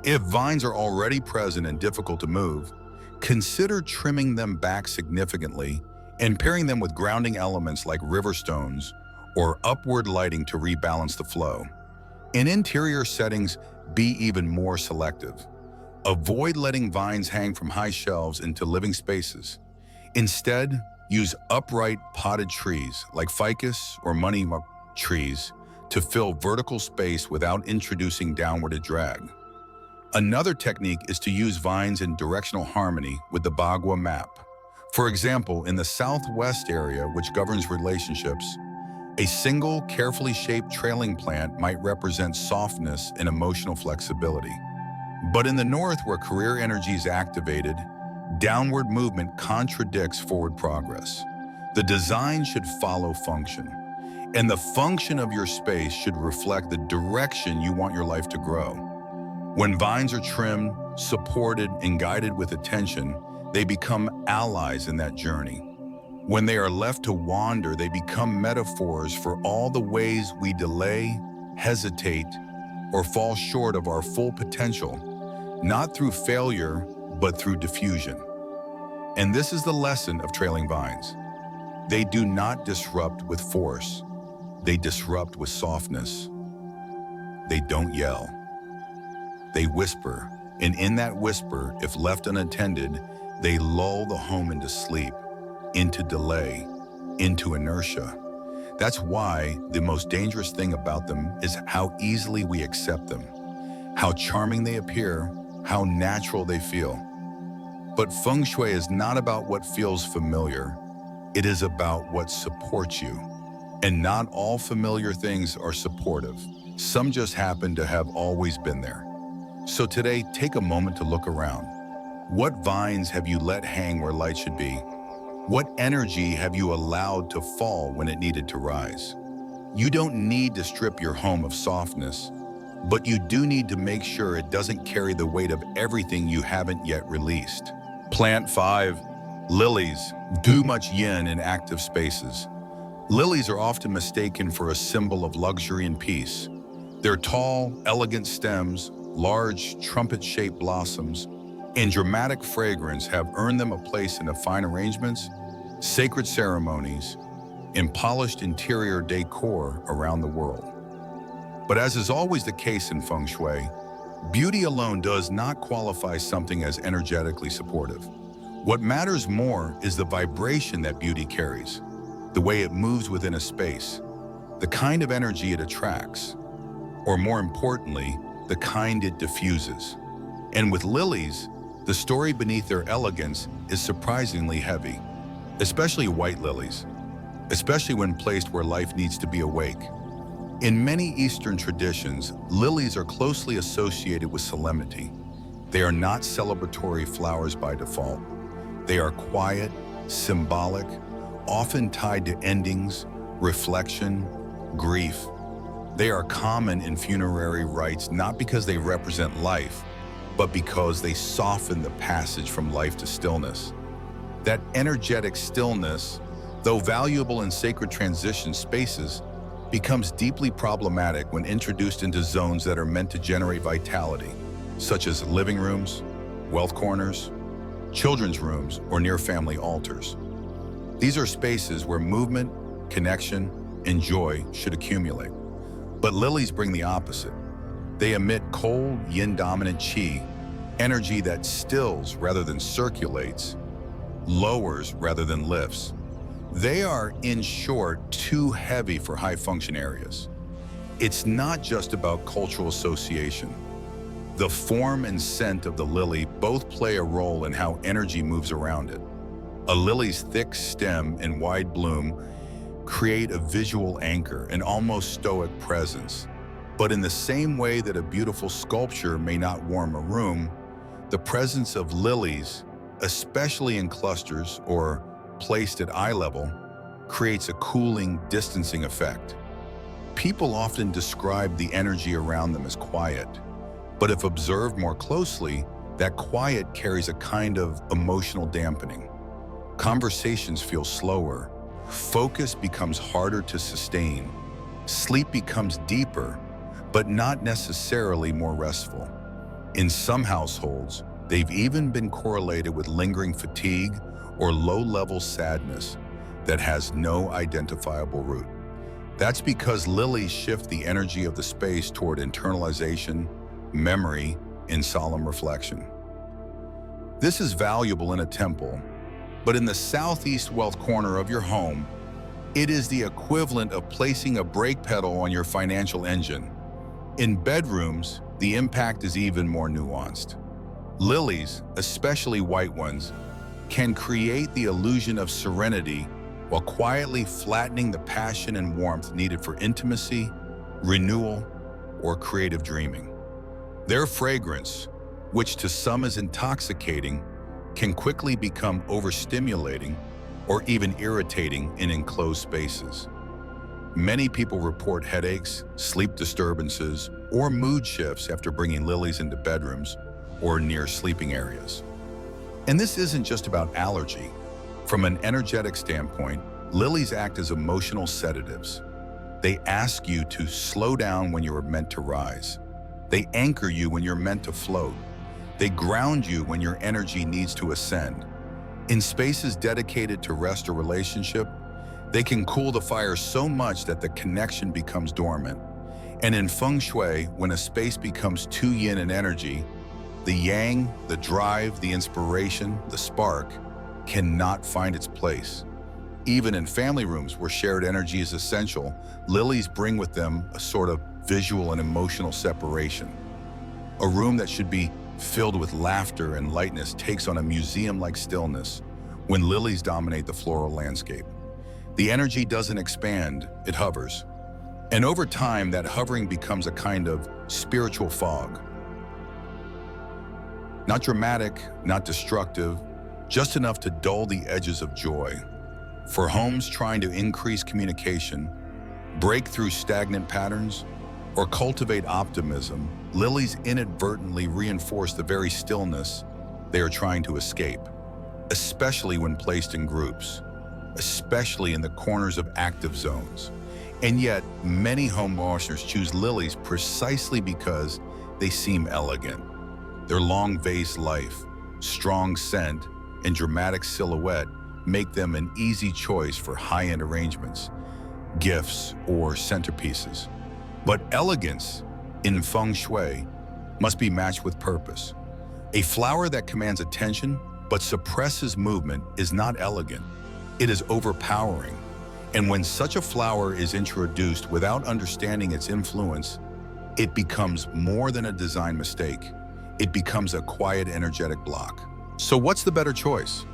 If vines are already present and difficult to move, consider trimming them back significantly and pairing them with grounding elements like river stones or upward lighting to rebalance the flow. In interior settings, be even more selective. Avoid letting vines hang from high shelves into living spaces. Instead, use upright potted trees like ficus or money trees to fill vertical space without introducing downward drag. Another technique is to use vines in directional harmony with the Bagua map. For example, in the southwest area, which governs relationships, a single, carefully shaped trailing plant might represent softness and emotional flexibility. But in the north, where career energy is activated, downward movement contradicts forward progress. The design should follow function, and the function of your space should reflect the direction you want your life to grow. When vines are trimmed, supported, and guided with attention, they become allies in that journey. When they are left to wander, they become metaphors for all the ways we delay, hesitate, or fall short of our full potential, not through failure, but through diffusion. And this is the lesson of trailing vines. They do not disrupt with force. They disrupt with softness. They don't yell. They whisper, and in that whisper, if left unattended, they lull the home into sleep, into delay, into inertia. That's why the most dangerous thing about them is how easily we accept them, how charming they appear, how natural they feel. But Feng Shui is not about what feels familiar. It is about what supports you. And not all familiar things are supportive. Some just happen to have always been there. So today, take a moment to look around. What vines have you let hang where light should be? What energy have you allowed to fall when it needed to rise? You don't need to strip your home of softness, but you do need to make sure it doesn't carry the weight of everything you haven't yet released. Plant 5. Lilies. Too much yin in active spaces. Lilies are often mistaken for a symbol of luxury and peace. Their tall, elegant stems, large, trumpet-shaped blossoms, and dramatic fragrance have earned them a place in the fine arrangements, sacred ceremonies, and polished interior decor around the world. But as is always the case in Feng Shui, beauty alone does not qualify something as energetically supportive. What matters more is the vibration that beauty carries, the way it moves within a space, the kind of energy it attracts, or more importantly, the kind it diffuses. And with lilies, the story beneath their elegance is surprisingly heavy, especially white lilies, especially when placed where life needs to be awake. In many Eastern traditions, lilies are closely associated with solemnity. They are not celebratory flowers by default. They are quiet, symbolic, often tied to endings, reflection, grief. They are common in funerary rites not because they represent life, but because they soften the passage from life to stillness. That energetic stillness, though valuable in sacred transition spaces, becomes deeply problematic when introduced into zones that are meant to generate vitality, such as living rooms, wealth corners, children's rooms, or near family altars. These are spaces where movement, connection, and joy should accumulate. But lilies bring the opposite. They emit cold, yin-dominant qi, energy that stills rather than circulates, lowers rather than lifts. They are, in short, too heavy for high-function areas. It's not just about cultural association. The form and scent of the lily both play a role in how energy moves around it. A lily's thick stem and wide bloom create a visual anchor, an almost stoic presence. But in the same way that a beautiful sculpture may not warm a room, the presence of lilies, especially in clusters or placed at eye level, creates a cooling, distancing effect. People often describe the energy around them as quiet, but if observed more closely, that quiet carries a kind of emotional dampening. Conversations feel slower, focus becomes harder to sustain, sleep becomes deeper, but not necessarily more restful. In some households, they've even been correlated with lingering fatigue or low-level sadness that has no identifiable root. That's because lilies shift the energy of the space toward internalization, memory, and solemn reflection. This is valuable in a temple, but in the southeast wealth corner of your home, it is the equivalent of placing a brake pedal on your financial engine. In bedrooms, the impact is even more nuanced. Lilies, especially white ones, can create the illusion of serenity while quietly flattening the passion and warmth needed for intimacy, renewal, or creative dreaming. Their fragrance, which to some is intoxicating, can quickly become overstimulating or even irritating in enclosed spaces. Many people report headaches, sleep disturbances, or mood shifts after bringing lilies into bedrooms or near sleeping areas. And this isn't just about allergy. From an energetic standpoint, lilies act as emotional sedatives. They ask you to slow down when you are meant to rise. They anchor you when you're meant to float. They ground you when your energy needs to ascend. In spaces dedicated to rest or relationship, they can cool the fire so much that the connection becomes dormant. And in Feng Shui, when a space becomes too yin in energy, the yang, the drive, the inspiration, the spark, cannot find its place. Even in family rooms where shared energy is essential, lilies bring with them a sort of visual and emotional separation. A room that should be filled with laughter and lightness takes on a museum-like stillness when lilies dominate the floral landscape. The energy doesn't expand, it hovers. And over time, that hovering becomes a kind of spiritual fog. Not dramatic, not destructive, just enough to dull the edges of joy. For homes trying to increase communication, break through stagnant patterns, or cultivate optimism, lilies inadvertently reinforce the very stillness they are trying to escape, especially when placed in groups, especially in the corners of active zones. And yet, many homeowners choose lilies precisely because they seem elegant. Their long vase life, strong scent, and dramatic silhouette make them an easy choice for high-end arrangements, gifts, or centerpieces. But elegance in Feng Shui must be matched with purpose. A flower that commands attention but suppresses movement is not elegant. It is overpowering. And when such a flower is introduced without understanding its influence, it becomes more than a design mistake. It becomes a quiet, energetic block. So what's the better choice?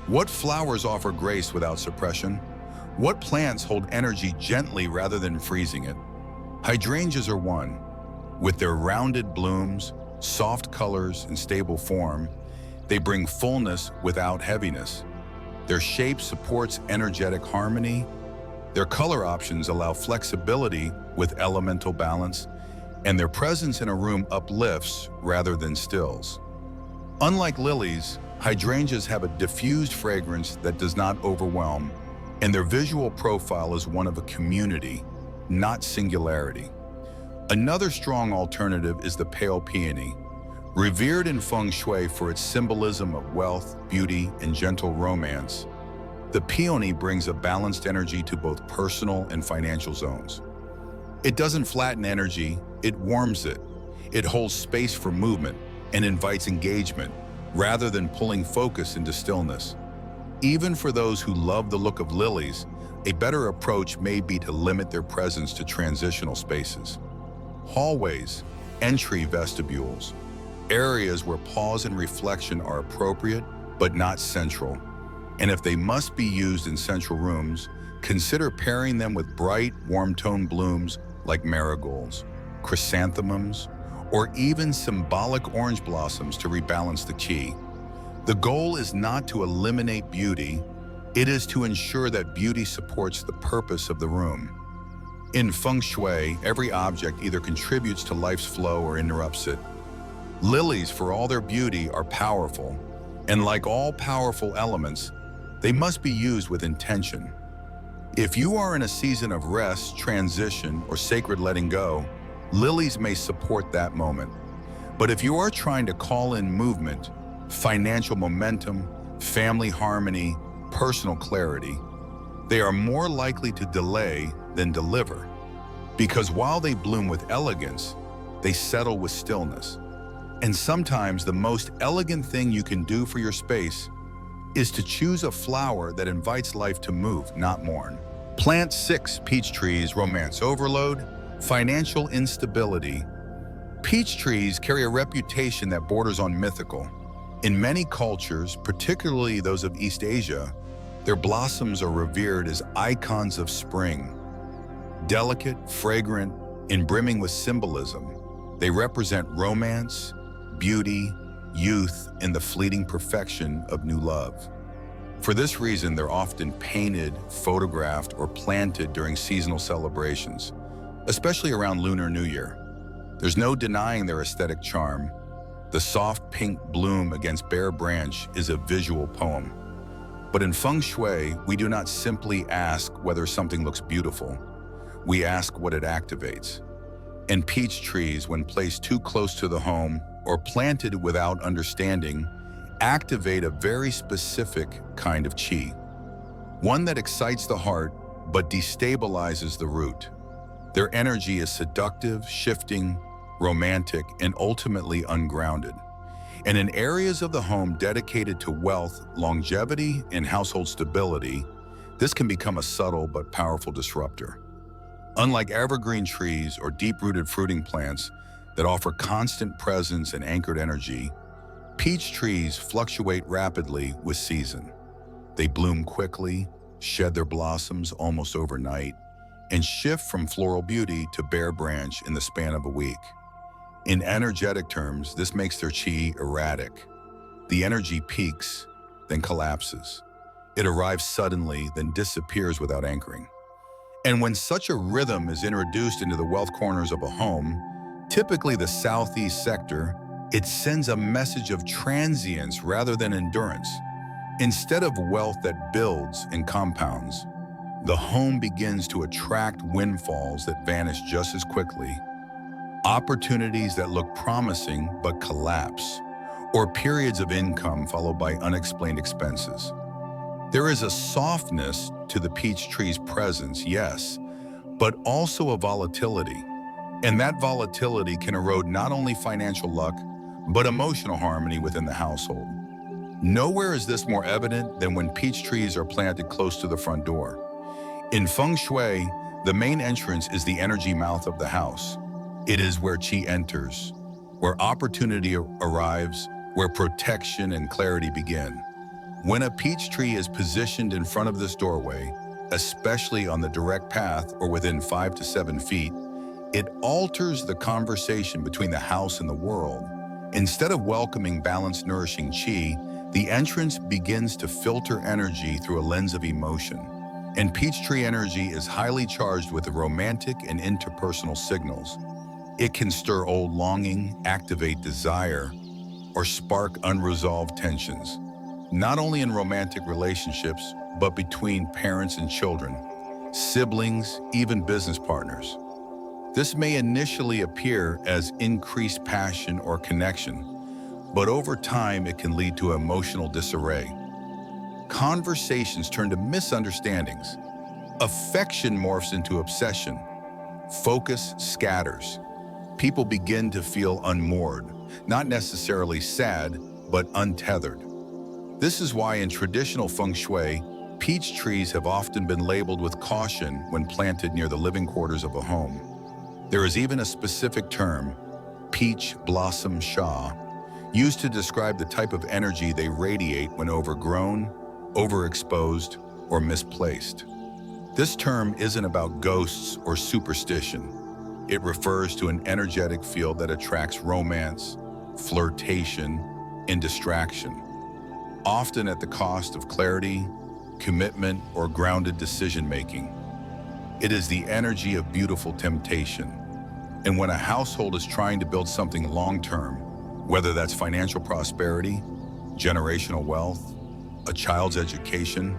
What flowers offer grace without suppression? What plants hold energy gently rather than freezing it? Hydrangeas are one. With their rounded blooms, soft colors, and stable form, they bring fullness without heaviness. Their shape supports energetic harmony. Their color options allow flexibility with elemental balance, and their presence in a room uplifts rather than stills. Unlike lilies, hydrangeas have a diffused fragrance that does not overwhelm, and their visual profile is one of a community, not singularity. Another strong alternative is the pale peony. Revered in Feng Shui for its symbolism of wealth, beauty, and gentle romance, the peony brings a balanced energy to both personal and financial zones. It doesn't flatten energy, it warms it. It holds space for movement and invites engagement, rather than pulling focus into stillness. Even for those who love the look of lilies, a better approach may be to limit their presence to transitional spaces. Hallways, entry vestibules, areas where pause and reflection are appropriate but not central. And if they must be used in central rooms, consider pairing them with bright, warm-toned blooms like marigolds, chrysanthemums, or even symbolic orange blossoms to rebalance the qi. The goal is not to eliminate beauty, it is to ensure that beauty supports the purpose of the room. In Feng Shui, every object either contributes to life's flow or interrupts it. Lilies, for all their beauty, are powerful, and like all powerful elements, they must be used with intention. If you are in a season of rest, transition, or sacred letting go, lilies may support that moment. But if you are trying to call in movement, financial momentum, family harmony, personal clarity, they are more likely to delay than deliver. Because while they bloom with elegance, they settle with stillness. And sometimes the most elegant thing you can do for your space is to choose a flower that invites life to move, not mourn. Plant 6 peach trees, romance overload, financial instability. Peach trees carry a reputation that borders on mythical. In many cultures, particularly those of East Asia, their blossoms are revered as icons of spring. Delicate, fragrant, and brimming with symbolism, they represent romance, beauty, youth, and the fleeting perfection of new love. For this reason, they're often painted, photographed, or planted during seasonal celebrations, especially around Lunar New Year. There's no denying their aesthetic charm. The soft pink bloom against bare branch is a visual poem. But in Feng Shui, we do not simply ask whether something looks beautiful. We ask what it activates. And peach trees, when placed too close to the home or planted without understanding, activate a very specific kind of qi. One that excites the heart but destabilizes the root. Their energy is seductive, shifting, romantic, and ultimately ungrounded. And in areas of the home dedicated to wealth, longevity, and household stability, this can become a subtle but powerful disruptor. Unlike evergreen trees or deep-rooted fruiting plants that offer constant presence and anchored energy, peach trees fluctuate rapidly with season. They bloom quickly, shed their blossoms almost overnight, and shift from floral beauty to bare branch in the span of a week. In energetic terms, this makes their qi erratic. The energy peaks, then collapses. It arrives suddenly, then disappears without anchoring. And when such a rhythm is introduced into the wealth corners of a home, typically the southeast sector, it sends a message of transience rather than endurance. Instead of wealth that builds and compounds, the home begins to attract windfalls that vanish just as quickly, opportunities that look promising but collapse, or periods of income followed by unexplained expenses. There is a softness to the peach tree's presence, yes, but also a volatility. And that volatility can erode not only financial luck, but emotional harmony within the household. Nowhere is this more evident than when peach trees are planted close to the front door. In Feng Shui, the main entrance is the energy mouth of the house. It is where qi enters, where opportunity arrives, where protection and clarity begin. When a peach tree is positioned in front of this doorway, especially on the direct path or within 5 to 7 feet, it alters the conversation between the house and the world. Instead of welcoming balanced, nourishing qi, the entrance begins to filter energy through a lens of emotion. And peach tree energy is highly charged with the romantic and interpersonal signals. It can stir old longing, activate desire, or spark unresolved tensions, not only in romantic relationships, but between parents and children, siblings, even business partners. This may initially appear as increased passion or connection, but over time it can lead to emotional disarray. Conversations turn to misunderstandings. Affection morphs into obsession. Focus scatters. People begin to feel unmoored, not necessarily sad, but untethered. This is why in traditional Feng Shui, peach trees have often been labeled with caution when planted near the living quarters of a home. There is even a specific term, peach blossom sha, used to describe the type of energy they radiate when overgrown, overexposed, or misplaced. This term isn't about ghosts or superstition. It refers to an energetic field that attracts romance, flirtation, and distraction, often at the cost of clarity, commitment, or grounded decision-making. It is the energy of beautiful temptation. And when a household is trying to build something long-term, whether that's financial prosperity, generational wealth, a child's education,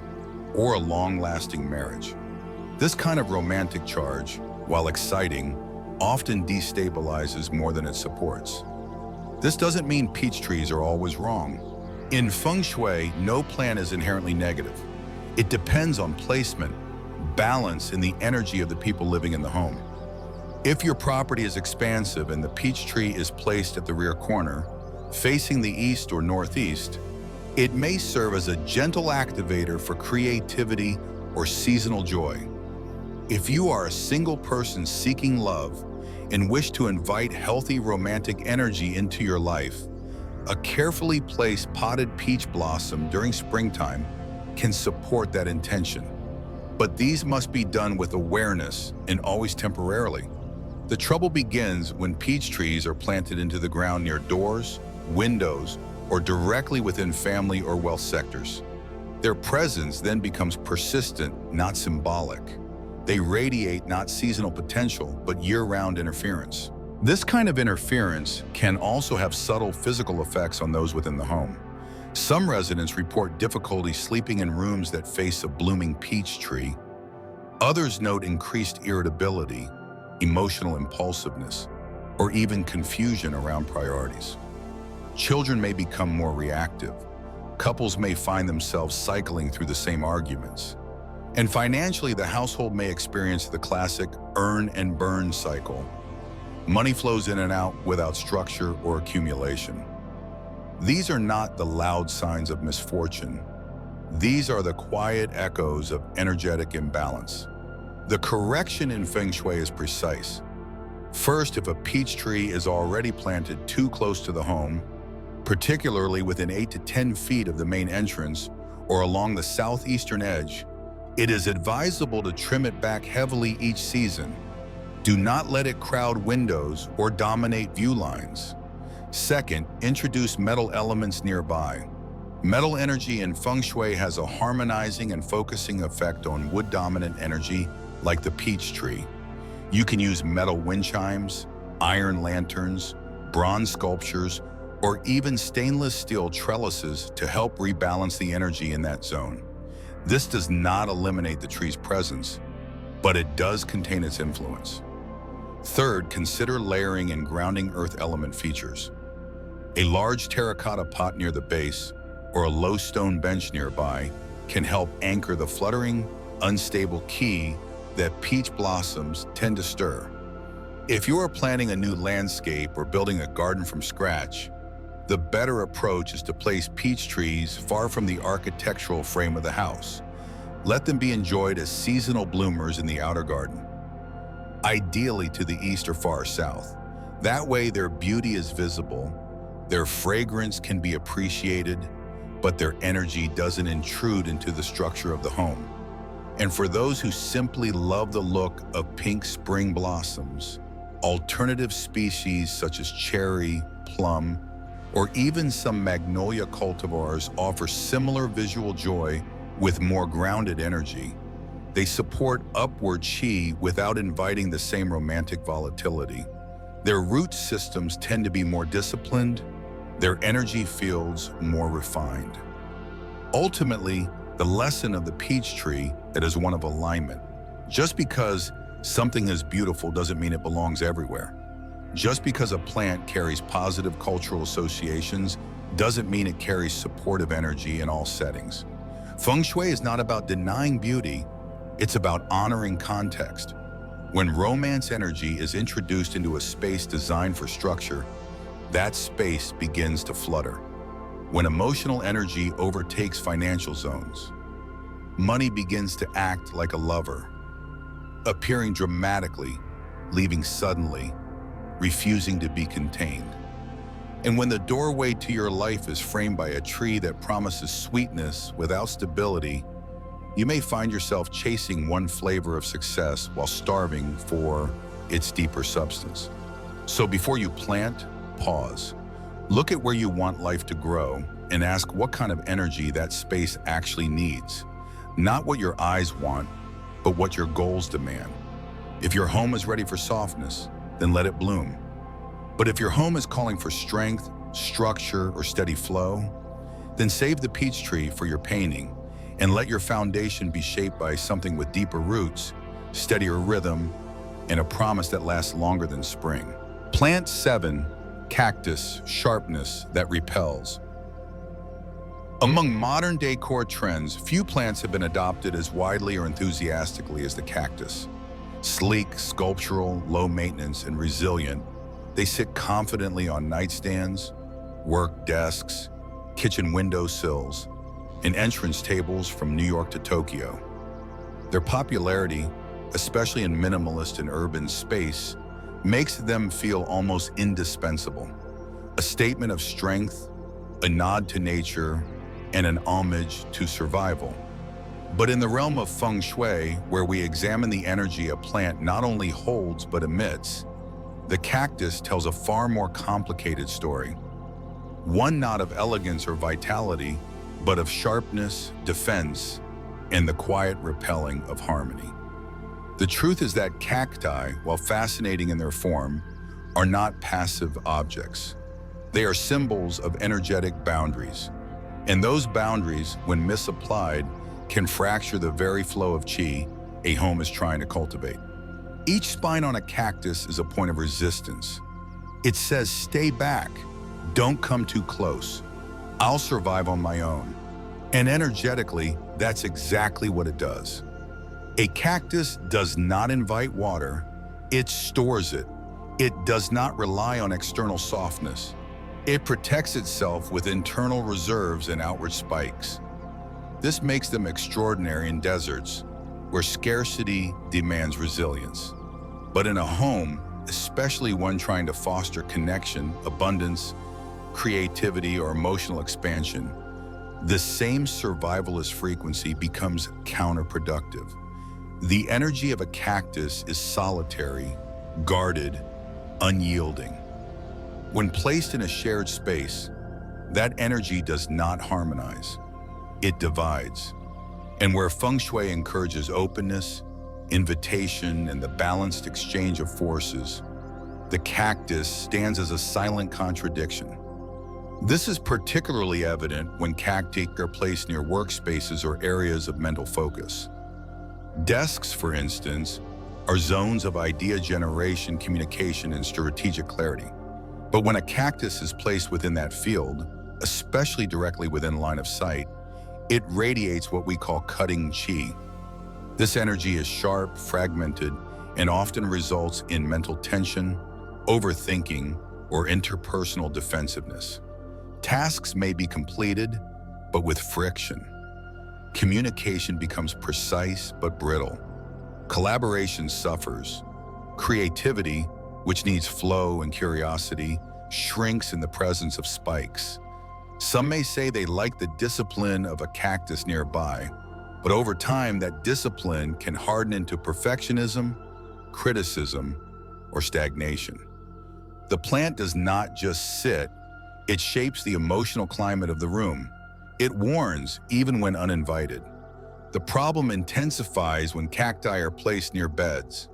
or a long-lasting marriage, this kind of romantic charge, while exciting, often destabilizes more than it supports. This doesn't mean peach trees are always wrong. In Feng Shui, no plan is inherently negative. It depends on placement, balance, and the energy of the people living in the home. If your property is expansive and the peach tree is placed at the rear corner, facing the east or northeast, it may serve as a gentle activator for creativity or seasonal joy. If you are a single person seeking love and wish to invite healthy romantic energy into your life, a carefully placed potted peach blossom during springtime can support that intention. But these must be done with awareness and always temporarily. The trouble begins when peach trees are planted into the ground near doors, windows, or directly within family or wealth sectors. Their presence then becomes persistent, not symbolic. They radiate not seasonal potential, but year-round interference. This kind of interference can also have subtle physical effects on those within the home. Some residents report difficulty sleeping in rooms that face a blooming peach tree. Others note increased irritability, emotional impulsiveness, or even confusion around priorities. Children may become more reactive. Couples may find themselves cycling through the same arguments. And financially, the household may experience the classic earn and burn cycle. Money flows in and out without structure or accumulation. These are not the loud signs of misfortune. These are the quiet echoes of energetic imbalance. The correction in Feng Shui is precise. First, if a peach tree is already planted too close to the home, particularly within 8 to 10 feet of the main entrance or along the southeastern edge, it is advisable to trim it back heavily each season. Do not let it crowd windows or dominate view lines. Second, introduce metal elements nearby. Metal energy in Feng Shui has a harmonizing and focusing effect on wood-dominant energy like the peach tree. You can use metal wind chimes, iron lanterns, bronze sculptures, or even stainless steel trellises to help rebalance the energy in that zone. This does not eliminate the tree's presence, but it does contain its influence. Third, consider layering and grounding earth element features. A large terracotta pot near the base or a low stone bench nearby can help anchor the fluttering, unstable key that peach blossoms tend to stir. If you are planning a new landscape or building a garden from scratch, the better approach is to place peach trees far from the architectural frame of the house. Let them be enjoyed as seasonal bloomers in the outer garden, ideally to the east or far south. That way their beauty is visible, their fragrance can be appreciated, but their energy doesn't intrude into the structure of the home. And for those who simply love the look of pink spring blossoms, alternative species such as cherry, plum, or even some magnolia cultivars offer similar visual joy with more grounded energy. They support upward qi without inviting the same romantic volatility. Their root systems tend to be more disciplined, their energy fields more refined. Ultimately, the lesson of the peach tree is one of alignment. Just because something is beautiful doesn't mean it belongs everywhere. Just because a plant carries positive cultural associations doesn't mean it carries supportive energy in all settings. Feng Shui is not about denying beauty, it's about honoring context. When romance energy is introduced into a space designed for structure, that space begins to flutter. When emotional energy overtakes financial zones, money begins to act like a lover, appearing dramatically, leaving suddenly, refusing to be contained. And when the doorway to your life is framed by a tree that promises sweetness without stability, you may find yourself chasing one flavor of success while starving for its deeper substance. So before you plant, pause. Look at where you want life to grow and ask what kind of energy that space actually needs. Not what your eyes want, but what your goals demand. If your home is ready for softness, then let it bloom. But if your home is calling for strength, structure, or steady flow, then save the peach tree for your painting and let your foundation be shaped by something with deeper roots, steadier rhythm, and a promise that lasts longer than spring. Plant 7, cactus, sharpness that repels. Among modern decor trends, few plants have been adopted as widely or enthusiastically as the cactus. Sleek, sculptural, low maintenance, and resilient, they sit confidently on nightstands, work desks, kitchen windowsills, and entrance tables from New York to Tokyo. Their popularity, especially in minimalist and urban space, makes them feel almost indispensable. A statement of strength, a nod to nature, and an homage to survival. But in the realm of Feng Shui, where we examine the energy a plant not only holds but emits, the cactus tells a far more complicated story. One not of elegance or vitality, but of sharpness, defense, and the quiet repelling of harmony. The truth is that cacti, while fascinating in their form, are not passive objects. They are symbols of energetic boundaries. And those boundaries, when misapplied, can fracture the very flow of qi a home is trying to cultivate. Each spine on a cactus is a point of resistance. It says, stay back, don't come too close. I'll survive on my own. And energetically, that's exactly what it does. A cactus does not invite water, it stores it. It does not rely on external softness. It protects itself with internal reserves and outward spikes. This makes them extraordinary in deserts, where scarcity demands resilience. But in a home, especially one trying to foster connection, abundance, creativity, or emotional expansion, the same survivalist frequency becomes counterproductive. The energy of a cactus is solitary, guarded, unyielding. When placed in a shared space, that energy does not harmonize. It divides. And where Feng Shui encourages openness, invitation, and the balanced exchange of forces, the cactus stands as a silent contradiction. This is particularly evident when cacti are placed near workspaces or areas of mental focus. Desks, for instance, are zones of idea generation, communication, and strategic clarity. But when a cactus is placed within that field, especially directly within line of sight, it radiates what we call cutting qi. This energy is sharp, fragmented, and often results in mental tension, overthinking, or interpersonal defensiveness. Tasks may be completed, but with friction. Communication becomes precise but brittle. Collaboration suffers. Creativity, which needs flow and curiosity, shrinks in the presence of spikes. Some may say they like the discipline of a cactus nearby, but over time that discipline can harden into perfectionism, criticism, or stagnation. The plant does not just sit, it shapes the emotional climate of the room. It warns even when uninvited. The problem intensifies when cacti are placed near beds.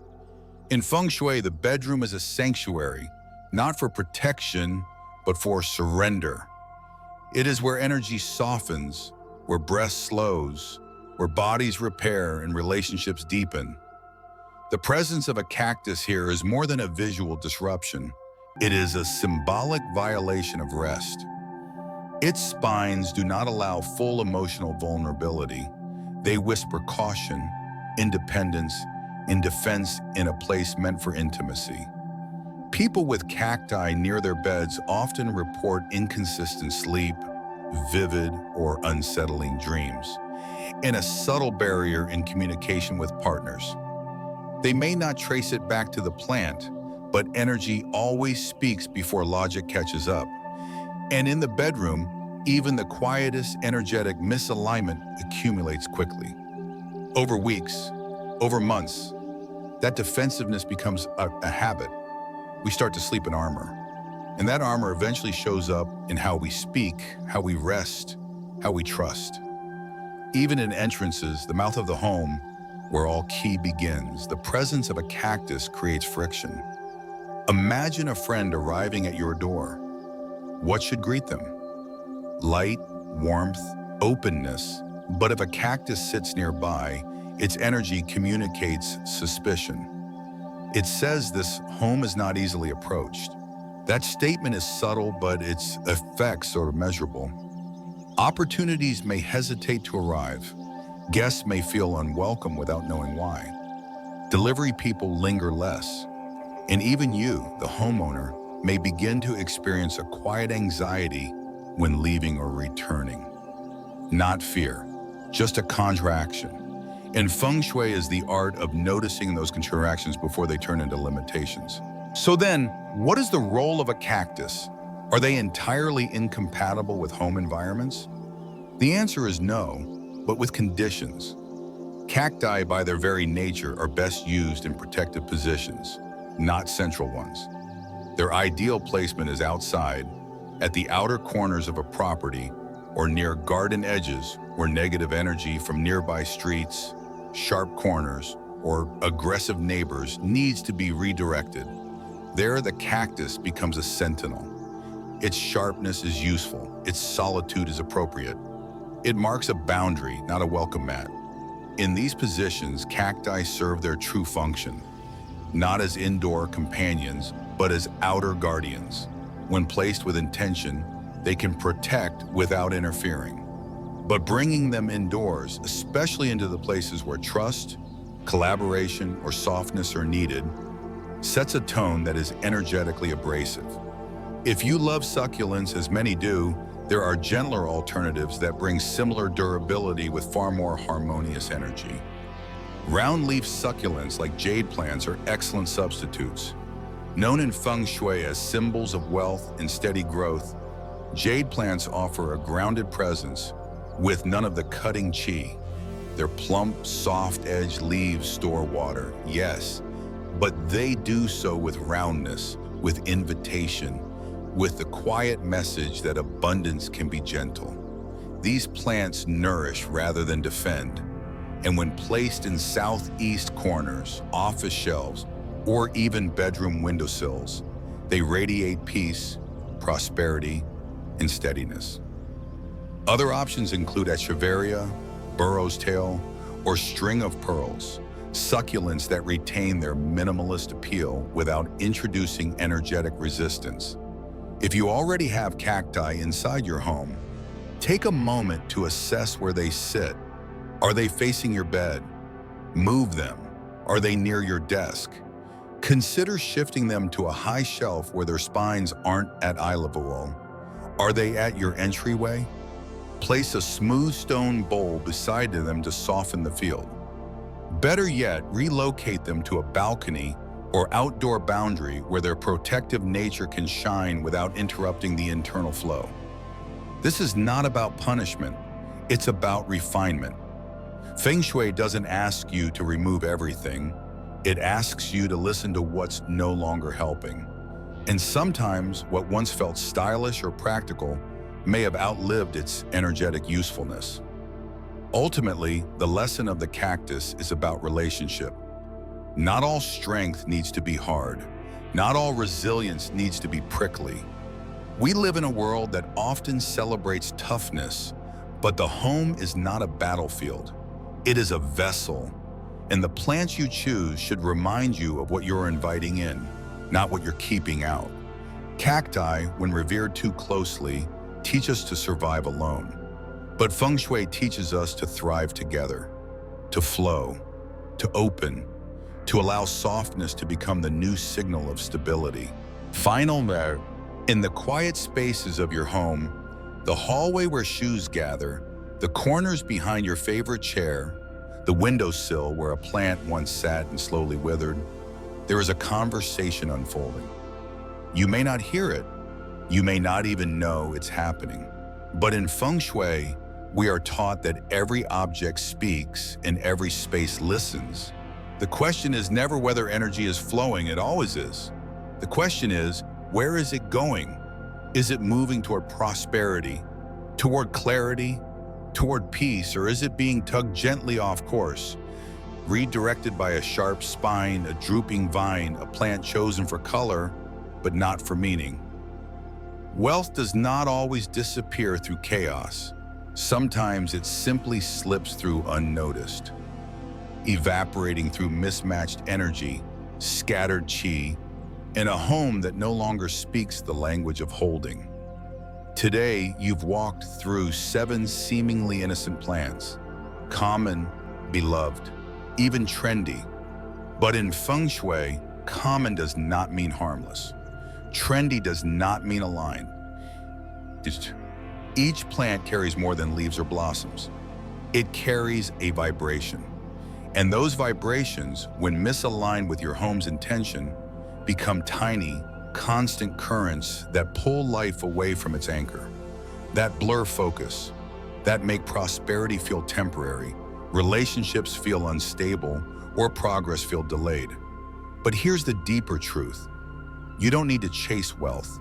In Feng Shui, the bedroom is a sanctuary, not for protection, but for surrender. It is where energy softens, where breath slows, where bodies repair and relationships deepen. The presence of a cactus here is more than a visual disruption. It is a symbolic violation of rest. Its spines do not allow full emotional vulnerability. They whisper caution, independence, and defense in a place meant for intimacy. People with cacti near their beds often report inconsistent sleep, vivid or unsettling dreams, and a subtle barrier in communication with partners. They may not trace it back to the plant, but energy always speaks before logic catches up. And in the bedroom, even the quietest energetic misalignment accumulates quickly. Over weeks, over months, that defensiveness becomes a habit. We start to sleep in armor. And that armor eventually shows up in how we speak, how we rest, how we trust. Even in entrances, the mouth of the home, where all key begins, the presence of a cactus creates friction. Imagine a friend arriving at your door. What should greet them? Light, warmth, openness. But if a cactus sits nearby, its energy communicates suspicion. It says this home is not easily approached. That statement is subtle, but its effects are measurable. Opportunities may hesitate to arrive. Guests may feel unwelcome without knowing why. Delivery people linger less. And even you, the homeowner, may begin to experience a quiet anxiety when leaving or returning. Not fear, just a contraction. And Feng Shui is the art of noticing those contractions before they turn into limitations. So then, what is the role of a cactus? Are they entirely incompatible with home environments? The answer is no, but with conditions. Cacti, by their very nature, are best used in protective positions, not central ones. Their ideal placement is outside, at the outer corners of a property, or near garden edges where negative energy from nearby streets, sharp corners, or aggressive neighbors needs to be redirected. There, the cactus becomes a sentinel. Its sharpness is useful. Its solitude is appropriate. It marks a boundary, not a welcome mat. In these positions, cacti serve their true function, not as indoor companions, but as outer guardians. When placed with intention, they can protect without interfering. But bringing them indoors, especially into the places where trust, collaboration, or softness are needed, sets a tone that is energetically abrasive. If you love succulents, as many do, there are gentler alternatives that bring similar durability with far more harmonious energy. Round-leaf succulents like jade plants are excellent substitutes. Known in Feng Shui as symbols of wealth and steady growth, jade plants offer a grounded presence with none of the cutting chi. Their plump, soft-edged leaves store water, yes, but they do so with roundness, with invitation, with the quiet message that abundance can be gentle. These plants nourish rather than defend, and when placed in southeast corners, office shelves, or even bedroom windowsills, they radiate peace, prosperity, and steadiness. Other options include echeveria, burro's tail, or string of pearls, succulents that retain their minimalist appeal without introducing energetic resistance. If you already have cacti inside your home, take a moment to assess where they sit. Are they facing your bed? Move them. Are they near your desk? Consider shifting them to a high shelf where their spines aren't at eye level. Are they at your entryway? Place a smooth stone bowl beside them to soften the field. Better yet, relocate them to a balcony or outdoor boundary where their protective nature can shine without interrupting the internal flow. This is not about punishment, it's about refinement. Feng Shui doesn't ask you to remove everything, it asks you to listen to what's no longer helping. And sometimes what once felt stylish or practical may have outlived its energetic usefulness. Ultimately, the lesson of the cactus is about relationship. Not all strength needs to be hard. Not all resilience needs to be prickly. We live in a world that often celebrates toughness, but the home is not a battlefield. It is a vessel, and the plants you choose should remind you of what you're inviting in, not what you're keeping out. Cacti, when revered too closely, teach us to survive alone. But Feng Shui teaches us to thrive together, to flow, to open, to allow softness to become the new signal of stability. Finally, in the quiet spaces of your home, the hallway where shoes gather, the corners behind your favorite chair, the windowsill where a plant once sat and slowly withered, there is a conversation unfolding. You may not hear it, You may not even know it's happening. But in Feng Shui, we are taught that every object speaks and every space listens. The question is never whether energy is flowing, it always is. The question is, where is it going? Is it moving toward prosperity, toward clarity, toward peace, or is it being tugged gently off course, redirected by a sharp spine, a drooping vine, a plant chosen for color, but not for meaning? Wealth does not always disappear through chaos. Sometimes it simply slips through unnoticed, evaporating through mismatched energy, scattered chi, in a home that no longer speaks the language of holding. Today, you've walked through 7 seemingly innocent plants, common, beloved, even trendy. But in Feng Shui, common does not mean harmless. Trendy does not mean aligned. Each plant carries more than leaves or blossoms. It carries a vibration. And those vibrations, when misaligned with your home's intention, become tiny, constant currents that pull life away from its anchor, that blur focus, that make prosperity feel temporary, relationships feel unstable, or progress feel delayed. But here's the deeper truth. You don't need to chase wealth.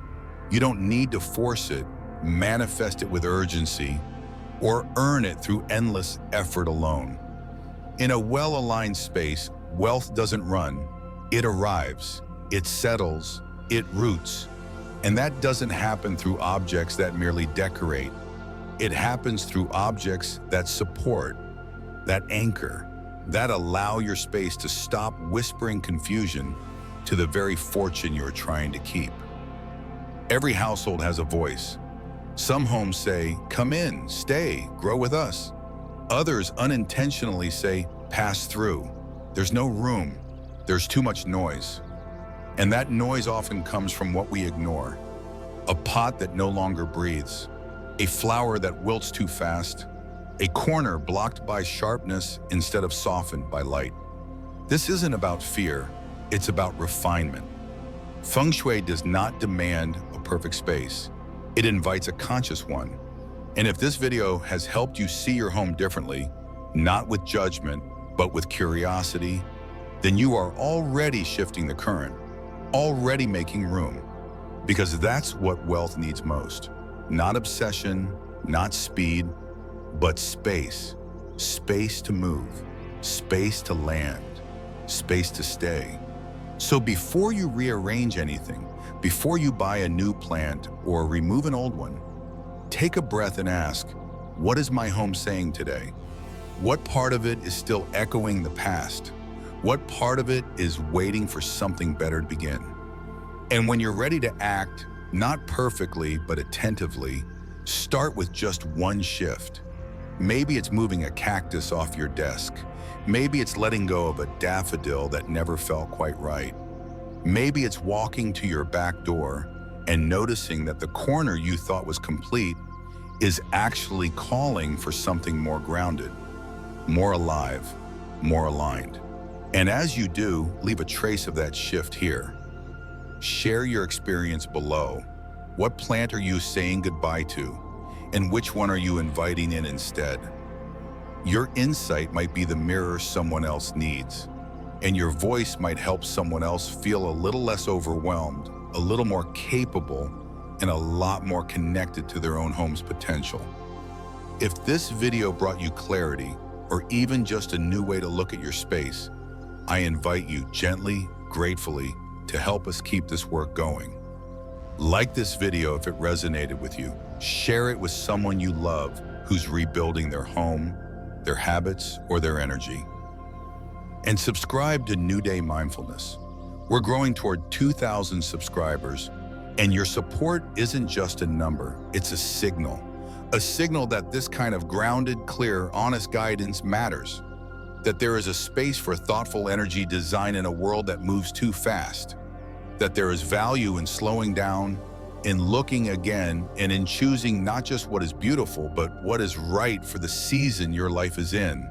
You don't need to force it, manifest it with urgency, or earn it through endless effort alone. In a well-aligned space, wealth doesn't run. It arrives, it settles, it roots. And that doesn't happen through objects that merely decorate. It happens through objects that support, that anchor, that allow your space to stop whispering confusion to the very fortune you're trying to keep. Every household has a voice. Some homes say, "Come in, stay, grow with us." Others unintentionally say, "Pass through. There's no room. There's too much noise." And that noise often comes from what we ignore. A pot that no longer breathes, a flower that wilts too fast, a corner blocked by sharpness instead of softened by light. This isn't about fear, it's about refinement. Feng Shui does not demand a perfect space. It invites a conscious one. And if this video has helped you see your home differently, not with judgment, but with curiosity, then you are already shifting the current, already making room. Because that's what wealth needs most. Not obsession, not speed, but space. Space to move, space to land, space to stay. So before you rearrange anything, before you buy a new plant or remove an old one, take a breath and ask, what is my home saying today? What part of it is still echoing the past? What part of it is waiting for something better to begin? And when you're ready to act, not perfectly, but attentively, start with just one shift. Maybe it's moving a cactus off your desk. Maybe it's letting go of a daffodil that never felt quite right. Maybe it's walking to your back door and noticing that the corner you thought was complete is actually calling for something more grounded, more alive, more aligned. And as you do, leave a trace of that shift here. Share your experience below. What plant are you saying goodbye to? And which one are you inviting in instead? Your insight might be the mirror someone else needs, and your voice might help someone else feel a little less overwhelmed, a little more capable, and a lot more connected to their own home's potential. If this video brought you clarity, or even just a new way to look at your space, I invite you gently, gratefully, to help us keep this work going. Like this video if it resonated with you. Share it with someone you love who's rebuilding their home, their habits, or their energy. And subscribe to New Day Mindfulness. We're growing toward 2,000 subscribers, and your support isn't just a number, it's a signal. A signal that this kind of grounded, clear, honest guidance matters. That there is a space for thoughtful energy design in a world that moves too fast. That there is value in slowing down, in looking again, and in choosing not just what is beautiful, but what is right for the season your life is in.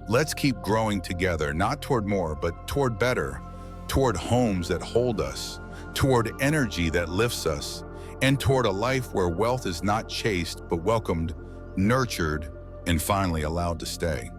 Let's keep growing together, not toward more, but toward better, toward homes that hold us, toward energy that lifts us, and toward a life where wealth is not chased but welcomed, nurtured, and finally allowed to stay.